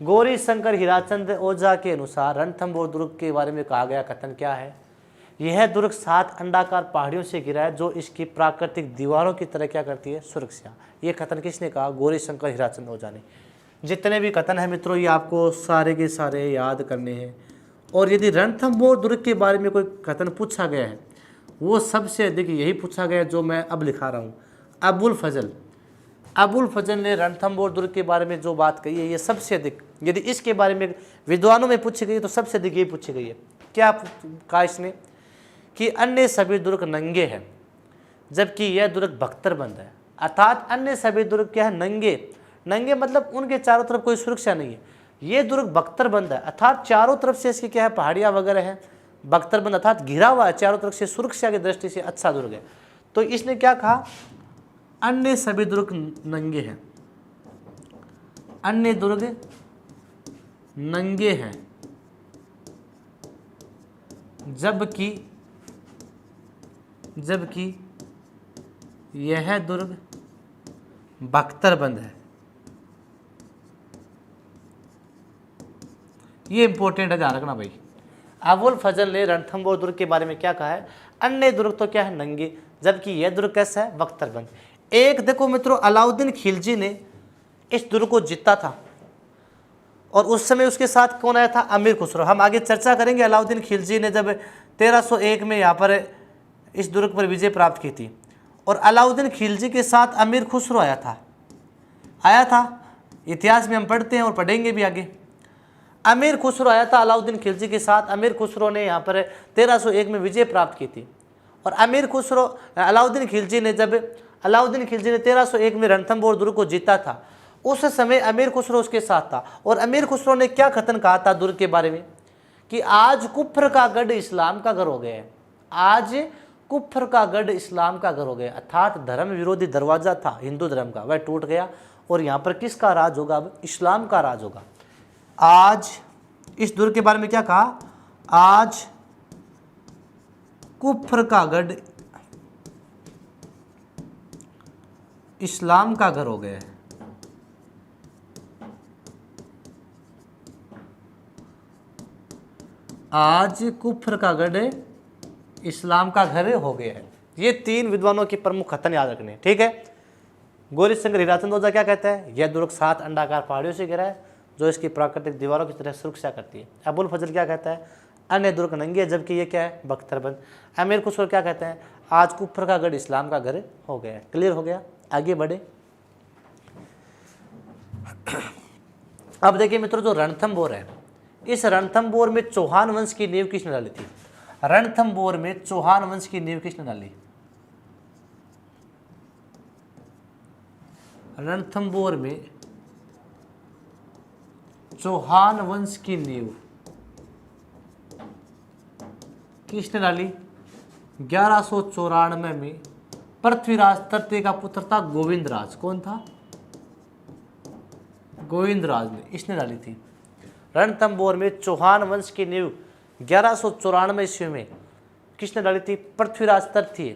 गौरी शंकर हीराचंद ओझा के अनुसार रणथंभौर दुर्ग के बारे में कहा गया कथन क्या है? यह दुर्ग 7 अंडाकार पहाड़ियों से गिरा है जो इसकी प्राकृतिक दीवारों की तरह क्या करती है? सुरक्षा। ये कथन किसने कहा? गौरी शंकर हीराचंद ओझा ने। जितने भी कथन है मित्रों ये आपको सारे के सारे याद करने हैं। और यदि रणथंभौर दुर्ग के बारे में कोई कथन पूछा गया है वो सबसे अधिक यही पूछा गया जो मैं अब लिखा रहा हूँ। अबुल फजल ने रणथंभौर दुर्ग के बारे में जो बात कही है ये सबसे अधिक, यदि इसके बारे में विद्वानों में पूछी गई तो सबसे अधिक ये पूछी गई है। क्या कहा इसने? कि अन्य सभी दुर्ग नंगे हैं जबकि यह दुर्ग बख्तरबंद है। अर्थात अन्य सभी दुर्ग क्या है? नंगे मतलब उनके चारों तरफ कोई सुरक्षा नहीं है। ये दुर्ग बख्तरबंद है अर्थात चारों तरफ से इसकी क्या है? पहाड़ियाँ वगैरह है। बख्तरबंद अर्थात घिरा हुआ है चारों तरफ से, सुरक्षा की दृष्टि से अच्छा दुर्ग है। तो इसने क्या कहा? अन्य सभी दुर्ग नंगे हैं। अन्य दुर्ग नंगे हैं जबकि यह दुर्ग बख्तरबंद है। ये इंपॉर्टेंट है, ध्यान रखना भाई। अबुल फजल ने रणथंभौर दुर्ग के बारे में क्या कहा है? अन्य दुर्ग तो क्या है? नंगे, जबकि यह दुर्ग कैसा है? बख्तरबंद। एक देखो मित्रों, अलाउद्दीन खिलजी ने इस दुर्ग को जीता था और उस समय उसके साथ कौन आया था? अमीर खुसरो। हम आगे चर्चा करेंगे। अलाउद्दीन खिलजी ने जब 1301 में यहाँ पर इस दुर्ग पर विजय प्राप्त की थी और अलाउद्दीन खिलजी के साथ अमीर खुसरो आया था। इतिहास में हम पढ़ते हैं और पढ़ेंगे भी आगे। अमीर खुसरो आया था अलाउद्दीन खिलजी के साथ। अमीर खुसरो ने यहाँ पर 1301 में विजय प्राप्त की थी और अलाउद्दीन खिलजी ने 1301 में रणथंभौर दुर्ग को जीता था। उस समय अमीर खुसरो उसके साथ था और अमीर खुसरो ने क्या कथन कहा था दुर्ग के बारे में? कि आज कुफ्र का गढ़ इस्लाम का घर हो गया है। आज कुफ्र का गढ़ इस्लाम का घर हो गया, अर्थात धर्म विरोधी दरवाजा था हिंदू धर्म का, वह टूट गया और यहाँ पर किसका राज होगा? अब इस्लाम का राज होगा। आज इस दुर्ग के बारे में क्या कहा? आज कुफ्र का गढ़ इस्लाम का घर हो गया है। आज कुफ्र का गढ़ इस्लाम का घर हो गया है। ये 3 विद्वानों के प्रमुख कथन याद रखने, ठीक है। गौरी शंकर हीराचंद ओझा क्या कहता है? यह दुर्ग 7 अंडाकार पहाड़ियों से घिरा है जो इसकी प्राकृतिक दीवारों की तरह सुरक्षा करती है। अबुल फजल क्या कहता है? अन्य दुर्ग नंगे जबकि ये क्या है? बख्तरबंद। अमीर खुसरो क्या कहते हैं? आज कुफ्र का गढ़ इस्लाम का घर हो गया है। क्लियर हो गया? आगे बढ़े। अब देखिए मित्रों, जो रणथंभौर है, इस रणथंभौर में चौहान वंश की नींव किसने डाली थी? रणथंभौर में चौहान वंश की नींव किसने डाली? रणथंभौर में चौहान वंश की नींव किसने डाली? 1194 में पृथ्वीराज तृतीय का पुत्र था गोविंदराज। कौन था? गोविंदराज ने, इसने डाली थी। रणथंभौर में चौहान वंश की नींव 1194 ईस्वी में किसने डाली थी? पृथ्वीराज तृतीय,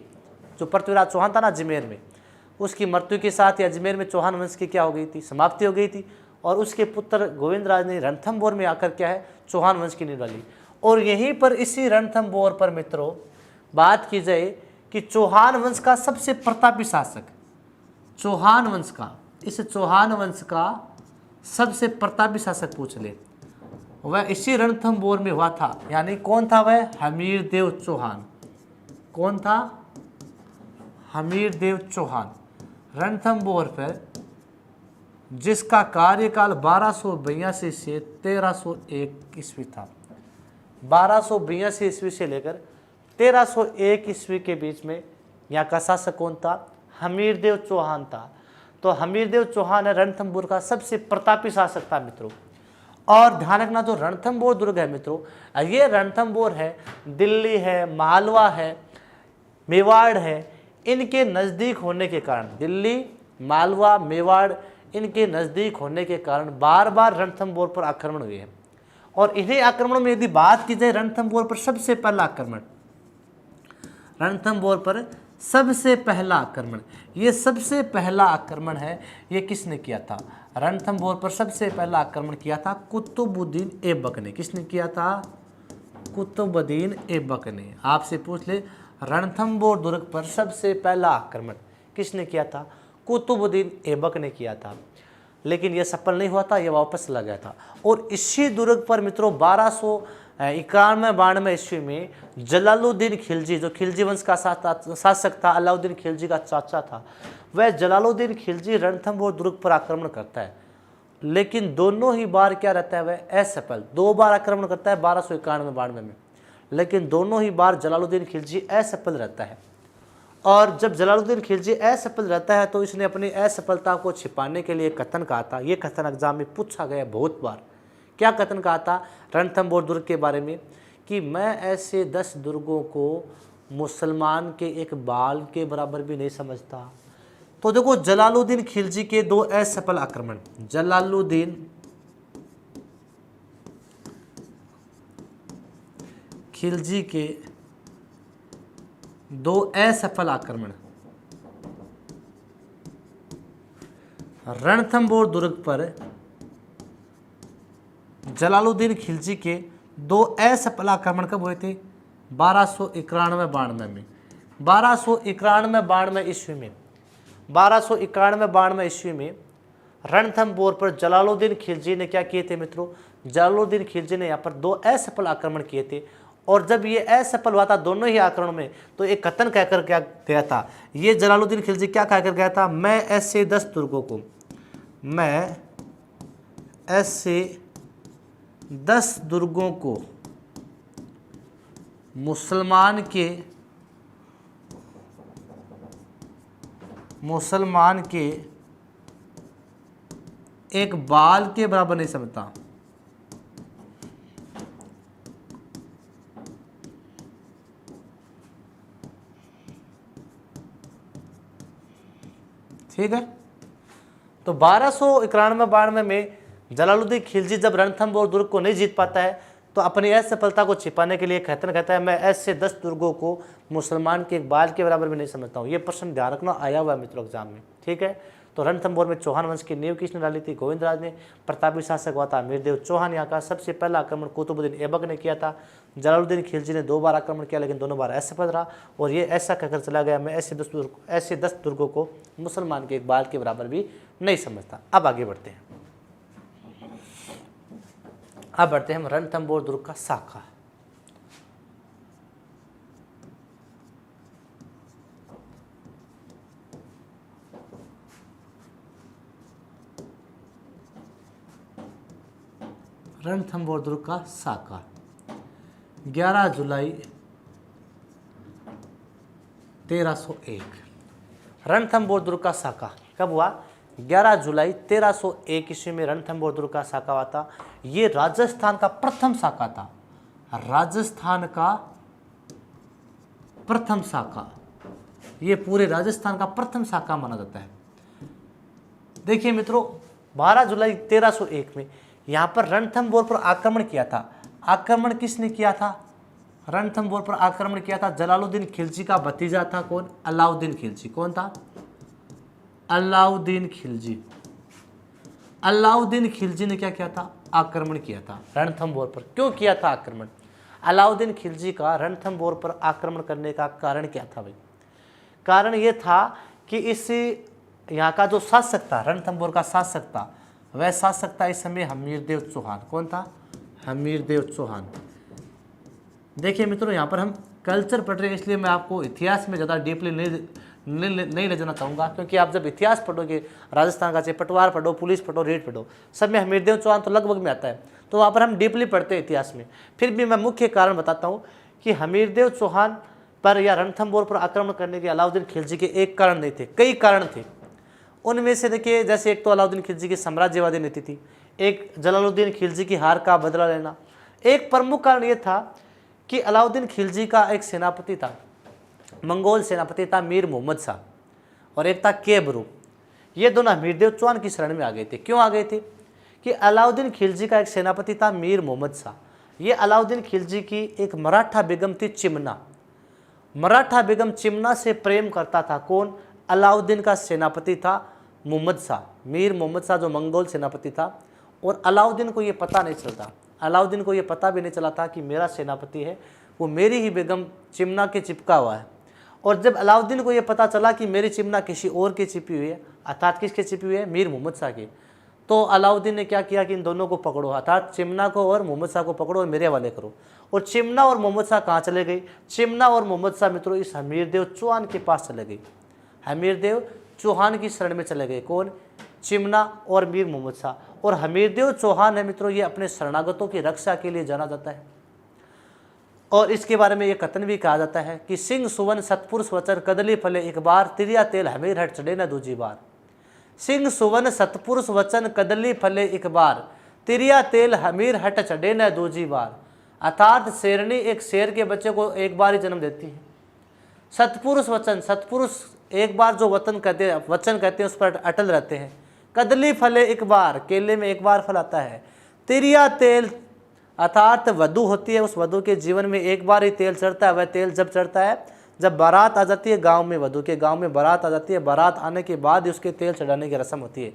जो पृथ्वीराज चौहान था ना अजमेर में, उसकी मृत्यु के साथ ही अजमेर में चौहान वंश की क्या हो गई थी, समाप्ति हो गई थी। और उसके पुत्र गोविंदराज ने रणथंभौर में आकर क्या है, चौहान वंश की नींव डाली। और यहीं पर इसी रणथंभौर पर मित्रों बात की जाए कि चौहान वंश का सबसे प्रतापी शासक, चौहान वंश का, इस चौहान वंश का सबसे प्रतापी शासक पूछ ले, वह इसी रणथंभौर में हुआ था। यानी कौन था वह, हमीरदेव चौहान। कौन था, हमीरदेव चौहान। रणथंभौर पर जिसका कार्यकाल 1282 से 1301 ईस्वी था। 1282 ईस्वी से लेकर 1301 ईस्वी के बीच में यहाँ का शासक कौन था, हमीरदेव चौहान था। तो हमीरदेव चौहान है रणथंभौर का सबसे प्रतापी शासक था मित्रों। और ध्यान रखना, जो रणथंभौर दुर्ग है मित्रों, ये रणथंभौर है, दिल्ली है, मालवा है, मेवाड़ है, इनके नज़दीक होने के कारण, दिल्ली, मालवा, मेवाड़ इनके नज़दीक होने के कारण बार बार रणथंभौर पर आक्रमण हुए हैं। और इन्हीं आक्रमणों में यदि बात की जाए, रणथंभौर पर सबसे पहला आक्रमण, रणथंभौर पर सबसे पहला आक्रमण, ये सबसे पहला आक्रमण है, ये किसने किया था, रणथंभौर पर सबसे पहला आक्रमण किया था कुतुबुद्दीन ऐबक ने। किसने किया था, कुतुबुद्दीन ऐबक ने। आपसे पूछ ले, रणथंभौर दुर्ग पर सबसे पहला आक्रमण किसने किया था, कुतुबुद्दीन ऐबक ने किया था। लेकिन यह सफल नहीं हुआ था, यह वापस चला गया था। और इसी दुर्ग पर मित्रों 1291-92 ईस्वी में जलालुद्दीन खिलजी, जो खिलजी वंश का शासक था, अलाउद्दीन खिलजी का चाचा था, वह जलालुद्दीन खिलजी रणथंभौर दुर्ग पर आक्रमण करता है। लेकिन दोनों ही बार क्या रहता है, वह असफल। 2 बार आक्रमण करता है 1291-92 में, लेकिन दोनों ही बार जलालुद्दीन खिलजी असफल रहता है। और जब जलालुद्दीन खिलजी असफल रहता है तो इसने अपनी असफलता को छिपाने के लिए कथन कहा था। ये कथन एग्जाम में पूछा गया बहुत बार। क्या कथन कहा था रणथंभौर दुर्ग के बारे में, कि मैं ऐसे 10 दुर्गों को मुसलमान के एक बाल के बराबर भी नहीं समझता। तो देखो, जलालुद्दीन खिलजी के 2 असफल आक्रमण, जलालुद्दीन खिलजी के 2 असफल आक्रमण रणथंभौर दुर्ग पर, जलालुद्दीन खिलजी के 2 असफल आक्रमण कब हुए थे, 1291-92 में। 1291-92 ईस्वी में, 1291-92 ईस्वी में रणथंभौर पर जलालुद्दीन खिलजी ने क्या किए थे मित्रों, जलालुद्दीन खिलजी ने यहाँ पर 2 असफल आक्रमण किए थे। और जब ये असफल हुआ था दोनों ही आक्रमण में, तो एक कथन कहकर क्या गया था, ये जलालुद्दीन खिलजी क्या कहकर गया था, मैं ऐसे 10 दुर्गों को, मैं ऐसे 10 दुर्गों को मुसलमान के एक बाल के बराबर नहीं समझता। ठीक है। तो 1291-92 में जलालुद्दीन खिलजी जब रणथंभौर दुर्ग को नहीं जीत पाता है, तो अपनी असफलता को छिपाने के लिए कथन कहता है, मैं ऐसे 10 दुर्गों को मुसलमान के एक बाल के बराबर भी नहीं समझता हूँ। ये प्रश्न ध्यान रखना, आया हुआ है मित्रों एग्जाम में। ठीक है। तो रणथंभौर में चौहान वंश की नींव किसने डाली थी, गोविंदराज ने। प्रतापी शासक हुआ था हमीरदेव चौहान। यहाँ का सबसे पहला आक्रमण कुतुबुद्दीन ऐबक ने किया था। जलालुद्दीन खिलजी ने 2 बार आक्रमण किया, लेकिन दोनों बार असफल रहा। और ये ऐसा कहकर चला गया, मैं ऐसे 10 दुर्गों को मुसलमान के एक बाल के बराबर भी नहीं समझता। अब आगे बढ़ते हैं, अब बढ़ते हैं हम रणथंभौर दुर्ग का शाखा। रणथंभौर दुर्ग का शाखा 11 जुलाई 1301। रणथंभौर दुर्ग का शाखा कब हुआ, 11 जुलाई 1301 ईस्वी में रणथंभौर दुर्ग का शाखा हुआ था। ये राजस्थान का प्रथम शाखा था, राजस्थान का प्रथम शाखा, ये पूरे राजस्थान का प्रथम शाखा माना जाता है। देखिए मित्रों, 12 जुलाई 1301 में यहाँ पर रणथंभौर पर आक्रमण किया था। आक्रमण किसने किया था, रणथंभौर पर आक्रमण किया था जलालुद्दीन खिलजी का भतीजा था। कौन, अलाउद्दीन खिलजी। कौन था, अलाउद्दीन खिलजी। अलाउद्दीन खिलजी ने क्या किया था? आक्रमण किया था रणथंभौर पर। क्यों किया था आक्रमण? अलाउद्दीन खिलजी का रणथंभौर पर आक्रमण करने का कारण क्या था भाई? कारण ये था कि इस यहाँ का जो शासक था, रणथंभौर का शासक था, वह शासक था इस समय हमीरदेव चौहान। कौन था? हमीरदेव चौहान। देखिए मित्रों, यहाँ पर हम कल्चर पढ़ रहे हैं, इसलिए मैं आपको इतिहास में ज़्यादा डीपली नहीं ले जाना चाहूँगा, क्योंकि आप जब इतिहास पढ़ोगे राजस्थान का, चाहे पटवार पढ़ो, पुलिस पढ़ो, रेड पढ़ो, सब में हमीरदेव चौहान तो लगभग में आता है, तो वहाँ पर हम डीपली पढ़ते हैं इतिहास में। फिर भी मैं मुख्य कारण बताता हूँ कि हमीरदेव चौहान पर या रणथंभौर पर आक्रमण करने के अलाउद्दीन खिलजी के एक कारण नहीं थे, कई कारण थे। उनमें से देखिए, जैसे एक तो अलाउद्दीन खिलजी की साम्राज्यवादी नीति थी, एक जलालुद्दीन खिलजी की हार का बदला लेना। एक प्रमुख कारण ये था कि अलाउद्दीन खिलजी का एक सेनापति था, मंगोल सेनापति था मीर मोहम्मद शाह, और एक था केबरू। ये दोनों हमीरदेव चौहान की शरण में आ गए थे। क्यों आ गए थे? कि अलाउद्दीन खिलजी का एक सेनापति था मीर मोहम्मद शाह। ये अलाउद्दीन खिलजी की एक मराठा बेगम थी चिमना। मराठा बेगम चिमना से प्रेम करता था। कौन? अलाउद्दीन का सेनापति था मोहम्मद शाह, मीर मोहम्मद शाह, जो मंगोल सेनापति था। और अलाउद्दीन को ये पता नहीं चलता, अलाउद्दीन को ये पता भी नहीं चला था कि मेरा सेनापति है वो मेरी ही बेगम चिमना के चिपका हुआ है। और जब अलाउद्दीन को ये पता चला कि मेरी चिमना किसी और के छिपी हुई है, अर्थात किसके छिपी हुई है? मीर मोहम्मद शाह के, तो अलाउद्दीन ने क्या किया कि इन दोनों को पकड़ो, अर्थात चिमना को और मोहम्मद शाह को पकड़ो और मेरे हवाले करो। और चिमना और मोहम्मद शाह कहाँ चले गई? चिमना और मोहम्मद शाह मित्रों इस हमीरदेव चौहान के पास चले गई, हमीरदेव चौहान की शरण में चले गए। कौन? चिमना और मीर मोहम्मद शाह। और हमीरदेव चौहान है मित्रों, ये अपने शरणागतों की रक्षा के लिए जाना जाता है। और इसके बारे में ये कथन भी कहा जाता है कि सिंह सुवन सतपुरुष वचन कदली फले एक बार, तिरिया तेल हमीर हट चढ़े न दूजी बार। सिंह सुवन सतपुरुष वचन कदली फले एक बार, तिरिया तेल हमीर हट चढ़े न दूजी बार। अर्थात शेरनी एक शेर के बच्चे को एक बार ही जन्म देती है। सतपुरुष वचन, सतपुरुष एक बार जो वचन कहते हैं उस पर अटल रहते हैं। कदली फले एक बार, केले में एक बार फल आता है। तिरिया तेल अर्थात वधु होती है, उस वधु के जीवन में एक बार ही तेल चढ़ता है। वह तेल जब चढ़ता है जब बारात आ जाती है गांव में, वधु के गांव में बारात आ जाती है, बारात आने के बाद ही उसके तेल चढ़ाने की रस्म होती है,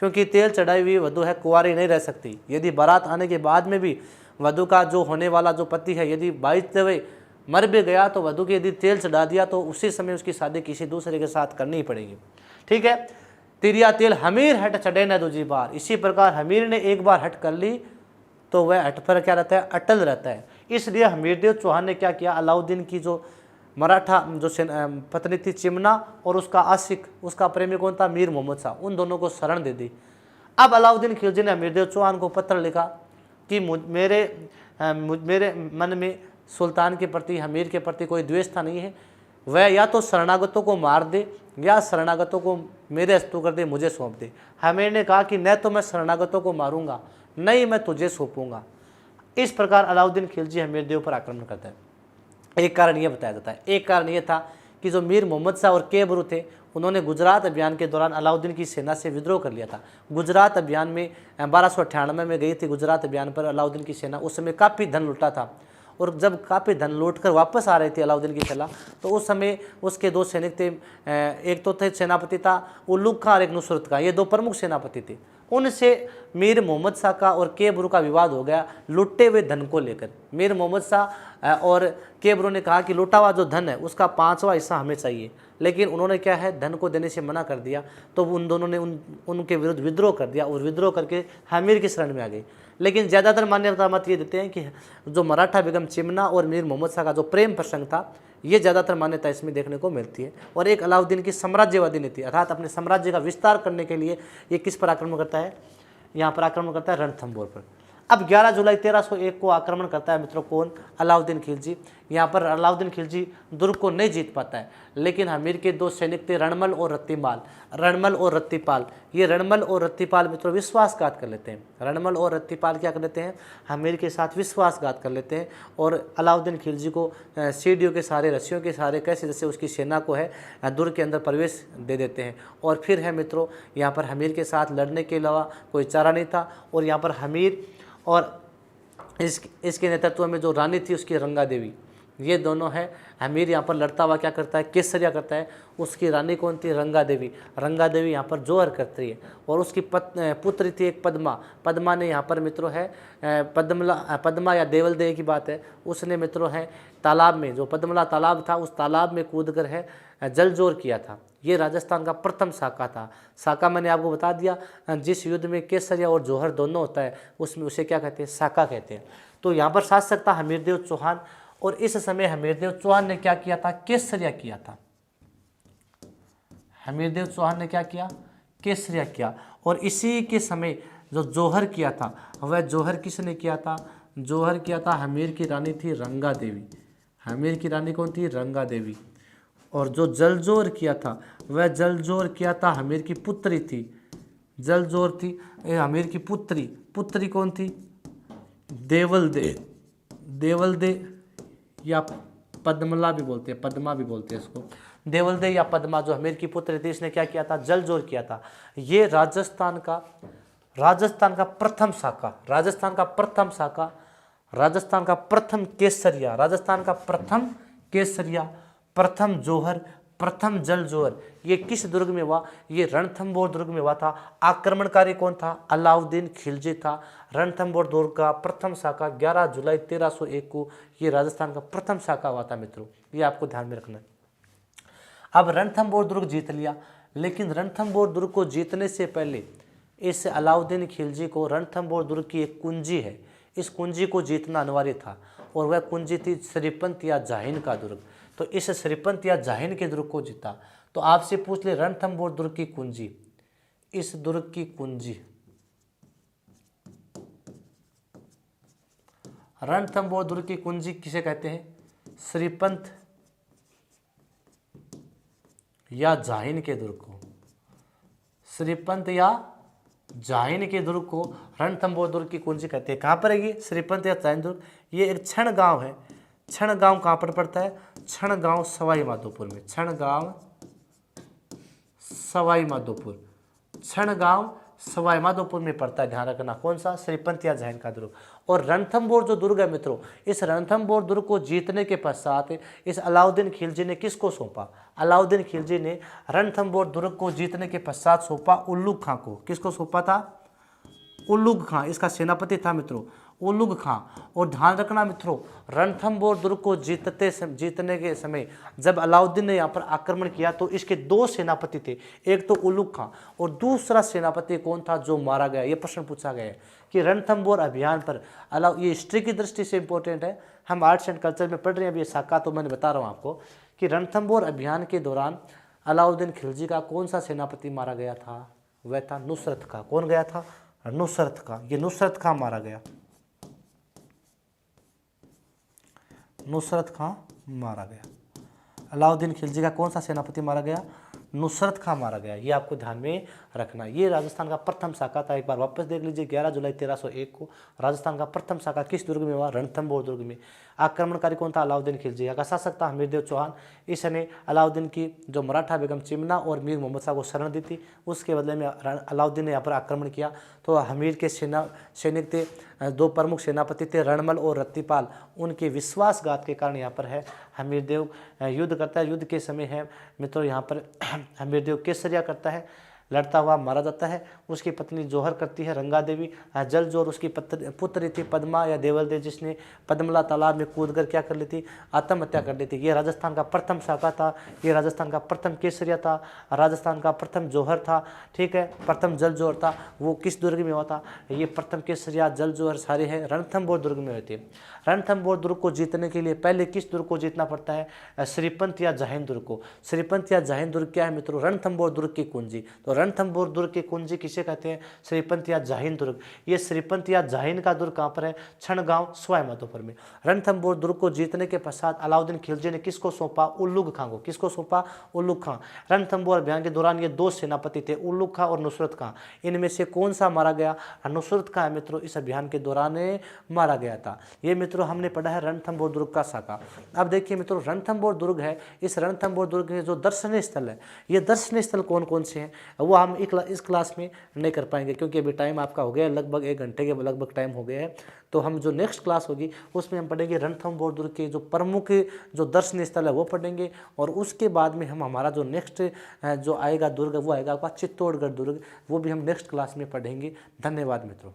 क्योंकि तेल चढ़ाई हुई वधु है कुंवारी नहीं रह सकती। यदि बारात आने के बाद में भी वधु का जो होने वाला जो पति है यदि बाइजते हुए मर भी गया तो वधु के यदि तेल चढ़ा दिया तो उसी समय उसकी शादी किसी दूसरे के साथ करनी ही पड़ेगी। ठीक है, तिरिया तेल हमीर हट चढ़े न दूजी बार। इसी प्रकार हमीर ने एक बार हट कर ली तो वह हट पर क्या रहता है? अटल रहता है। इसलिए हमीरदेव चौहान ने क्या किया? अलाउद्दीन की जो मराठा जो पत्नी थी चिमना और उसका आशिक, उसका प्रेमी कौन था? मीर मोहम्मद शाह, उन दोनों को शरण दे दी। अब अलाउद्दीन खिलजी ने हमीरदेव चौहान को पत्र लिखा कि मेरे मन में सुल्तान के प्रति, हमीर के प्रति कोई द्वेषता नहीं है। वह या तो शरणागतों को मार दे या शरणागतों को मेरे हस्तों कर दे, मुझे सौंप दे। हमीर ने कहा कि न तो मैं शरणागतों को मारूंगा, नहीं मैं तुझे सौंपूंगा। इस प्रकार अलाउद्दीन खिलजी हमीरदेव पर आक्रमण करता है। एक कारण यह बताया जाता है, एक कारण यह था कि जो मीर मोहम्मद शाह और केबरू थे उन्होंने गुजरात अभियान के दौरान अलाउद्दीन की सेना से विद्रोह कर लिया था। गुजरात अभियान में 1298 में गई थी गुजरात अभियान पर अलाउद्दीन की सेना। उस समय काफ़ी धन लूटा था और जब काफ़ी धन लूट कर वापस आ रही थी अलाउद्दीन की सेना, तो उस समय उसके दो सैनिक थे, एक तो थे सेनापति था उल्लुग खां और एक नुसरत खां, ये दो प्रमुख सेनापति थे। उनसे मीर मोहम्मद शाह का और केबरू का विवाद हो गया लुटे हुए धन को लेकर। मीर मोहम्मद शाह और केबरू ने कहा कि लुटा हुआ जो धन है उसका 5वां हिस्सा हमें चाहिए, लेकिन उन्होंने क्या है धन को देने से मना कर दिया। तो उन दोनों ने उनके विरुद्ध विद्रोह कर दिया और विद्रोह करके हमीर की शरण में आ गई। लेकिन ज़्यादातर मान्यता मत ये देते हैं कि जो मराठा बेगम चिमना और मीर मोहम्मद शाह का जो प्रेम प्रसंग था, ये ज़्यादातर मान्यता इसमें देखने को मिलती है। और एक अलाउद्दीन की साम्राज्यवादी नीति, अर्थात अपने साम्राज्य का विस्तार करने के लिए ये किस पर आक्रमण करता है? यहाँ पर आक्रमण करता है रणथंभौर पर। अब 11 जुलाई 1301 को आक्रमण करता है मित्रों कौन? अलाउद्दीन खिलजी। यहाँ पर अलाउद्दीन खिलजी दुर्ग को नहीं जीत पाता है, लेकिन हमीर के दो सैनिक थे रणमल और रत्तीपाल। रणमल और रत्तीपाल, ये रणमल और रत्तीपाल मित्रों विश्वासघात कर लेते हैं। रणमल और रत्तीपाल क्या कर लेते हैं? हमीर के साथ विश्वासघात कर लेते हैं और अलाउद्दीन खिलजी को सीढ़ियों के सहारे, रस्सियों के सहारे, कैसे जैसे उसकी सेना को है दुर्ग के अंदर प्रवेश दे देते हैं। और फिर है मित्रों यहाँ पर हमीर के साथ लड़ने के अलावा कोई चारा नहीं था। और यहाँ पर हमीर और इसके नेतृत्व में जो रानी थी उसकी रंगा देवी, ये दोनों हैं। हमीर यहाँ पर लड़ता हुआ क्या करता है, केसरिया करता है। उसकी रानी कौन थी, रंगा देवी। रंगा देवी यहाँ पर जोहर करती है। और उसकी पुत्री थी एक पद्मा। पद्मा ने यहाँ पर मित्रों है पद्मा या देवल देवी की बात है, उसने मित्रों है तालाब में, जो पद्मला तालाब था उस तालाब में कूद कर है जल जोर किया था। ये राजस्थान का प्रथम साका था। साका मैंने आपको बता दिया, जिस युद्ध में केसरिया और जौहर दोनों होता है उसमें उसे क्या कहते हैं, साका कहते हैं। तो यहाँ पर शासक था हमीरदेव चौहान। और इस समय हमीरदेव चौहान ने क्या किया था, केसरिया किया था। हमीरदेव चौहान ने क्या किया, केसरिया किया। और इसी के समय जो जौहर किया था, वह जौहर किसने किया था, जौहर किया था हमीर की रानी थी रंगा देवी। हमीर की रानी कौन थी, रंगा देवी। और जो जलजोर किया था, वह जलजोर किया था हमीर की पुत्री थी। जलजोर थी हमीर की पुत्री। पुत्री कौन थी, देवल दे। देवल दे या पद्मला भी बोलते हैं, पद्मा भी बोलते हैं इसको। देवल दे या पद्मा जो हमीर की पुत्री थी, इसने क्या किया था, जलजोर किया था। ये राजस्थान का प्रथम साका, राजस्थान का प्रथम साका, राजस्थान का प्रथम केसरिया, राजस्थान का प्रथम केसरिया, प्रथम जौहर, प्रथम जल जोहर, ये किस दुर्ग में हुआ, ये रणथंभौर दुर्ग में हुआ था। आक्रमणकारी कौन था, अलाउद्दीन खिलजी था। रणथंभौर दुर्ग का प्रथम साका 11 जुलाई 1301 को ये राजस्थान का प्रथम साका हुआ था मित्रों, ये आपको ध्यान में रखना है। अब रणथंभौर दुर्ग जीत लिया, लेकिन रणथंभौर दुर्ग को जीतने से पहले इस अलाउद्दीन खिलजी को रणथंभौर दुर्ग की एक कुंजी है, इस कुंजी को जीतना अनिवार्य था। और वह कुंजी थी श्रीपंत या जाहिन का दुर्ग। तो इस श्रीपंत या जाहिन के दुर्ग को जीता। तो आपसे पूछ ले रणथंभौर दुर्ग की कुंजी, इस दुर्ग की कुंजी, रणथंभौर दुर्ग की कुंजी किसे कहते हैं, श्रीपंत या जाहिन के दुर्ग को। श्रीपंत या जाहिन के दुर्ग को रणथंभौर दुर्ग की कुंजी कहते हैं। कहाँ पर है ये श्रीपंत या जाहिन दुर्ग, ये एक क्षण गांव है। क्षण गांव कहाँ पर पड़ता है, क्षण गांव सवाई माधोपुर में। क्षण गांव सवाई माधोपुर, क्षण गांव सवाई माधोपुर में पड़ता है, ध्यान रखना। कौन सा, श्रीपंत या जाहिन का दुर्ग। और रणथंभौर जो दुर्ग है मित्रों, इस रणथंभौर दुर्ग को जीतने के पश्चात इस अलाउद्दीन खिलजी ने किसको सौंपा, अलाउद्दीन खिलजी ने रणथंभौर दुर्ग को जीतने के पश्चात सौंपा उल्लुग खां को। किसको सौंपा था, उल्लुग खां, इसका सेनापति था मित्रों उल्लुग खां। और ध्यान रखना मित्रों, रणथंभौर दुर्ग को जीतने के समय जब अलाउद्दीन ने यहाँ पर आक्रमण किया तो इसके दो सेनापति थे, एक तो उल्लुग खां और दूसरा सेनापति कौन था जो मारा गया। ये प्रश्न पूछा गया है कि रणथंभौर अभियान पर ये हिस्ट्री की दृष्टि से इंपॉर्टेंट है, हम आर्ट्स एंड कल्चर में पढ़ रहे हैं। अभी ये साका तो मैंने बता रहा हूँ आपको कि रणथंभौर अभियान के दौरान अलाउद्दीन खिलजी का कौन सा सेनापति मारा गया था, वह था नुसरत खां। कौन गया था, नुसरत खां। ये नुसरत खां मारा गया, नुसरत खां मारा गया। अलाउद्दीन खिलजी का कौन सा सेनापति मारा गया, नुसरत खां मारा गया। ये आपको ध्यान में रखना। ये राजस्थान का प्रथम साका था। एक बार वापस देख लीजिए, 11 जुलाई 1301 को राजस्थान का प्रथम साका किस दुर्ग में हुआ, रणथंभौर दुर्ग में। आक्रमणकारी कौन था, अलाउद्दीन खिलजी। का शासक था हमीरदेव चौहान। इस समय अलाउद्दीन की जो मराठा बेगम चिमना और मीर मोहम्मद शाह को शरण दी थी, उसके बदले में अलाउद्दीन ने यहाँ पर आक्रमण किया। तो हमीर के सैनिक थे, दो प्रमुख सेनापति थे रणमल और रत्तीपाल। उनके विश्वासघात के कारण यहाँ पर है हमीरदेव युद्ध करता है। युद्ध के समय है मित्रों यहाँ पर हमीरदेव केसरिया करता है, लड़ता हुआ मारा जाता है। उसकी पत्नी जौहर करती है रंगा देवी। जल जोर उसकी पुत्री थी पद्मा या देवल देव, जिसने पद्मला तालाब में कूद कर क्या कर ली थी, आत्महत्या कर ली थी। ये राजस्थान का प्रथम साका था, ये राजस्थान का प्रथम केसरिया था, राजस्थान का प्रथम जौहर था। ठीक है, प्रथम जल जोहर था, वो किस दुर्ग में हुआ था, ये प्रथम केसरिया जल जोहर सारे हैं रणथंभौर दुर्ग में हुए थे। रणथंभौर दुर्ग को जीतने के लिए पहले किस दुर्ग को जीतना पड़ता है, श्रीपंत या जाहिन दुर्ग को। श्रीपंत या जाहिन दुर्ग क्या है मित्रों, रणथंभौर दुर्ग की कुंजी। तो रणथंभौर दुर्ग की कुंजी किसे कहते हैं, श्रीपंत या जाहिन दुर्ग। ये श्रीपंत या जाहिन का दुर्ग कहाँ पर है, क्षण गांव सवाई माधोपुर में। रणथंभौर दुर्ग को जीतने के पश्चात अलाउद्दीन खिलजी ने किसको सौंपा, उल्लुग खां को। किसको सौंपा, उल्लुग खां। रणथंभौर अभियान के दौरान ये दो सेनापति थे, उल्लुग खां और नुसरत खां। इनमें से कौन सा मारा गया, नुसरत खां मित्रों इस अभियान के दौरान मारा गया था। ये मित्रों हमने पढ़ा है रणथंभौर दुर्ग का साका। अब देखिए मित्रों, रणथंभौर दुर्ग है, इस रणथंभौर दुर्ग के जो दर्शनीय स्थल है, ये दर्शनीय स्थल कौन कौन से हैं वो हम इस क्लास में नहीं कर पाएंगे, क्योंकि अभी टाइम आपका हो गया है, लगभग 1 घंटे के लगभग टाइम हो गया है। तो हम जो नेक्स्ट क्लास होगी उसमें हम पढ़ेंगे रणथंभौर दुर्ग के जो प्रमुख जो दर्शनीय स्थल है वो पढ़ेंगे, और उसके बाद में हम हमारा जो नेक्स्ट जो आएगा दुर्ग वो आएगा आपका चित्तौड़गढ़ दुर्ग, वो भी हम नेक्स्ट क्लास में पढ़ेंगे। धन्यवाद मित्रों।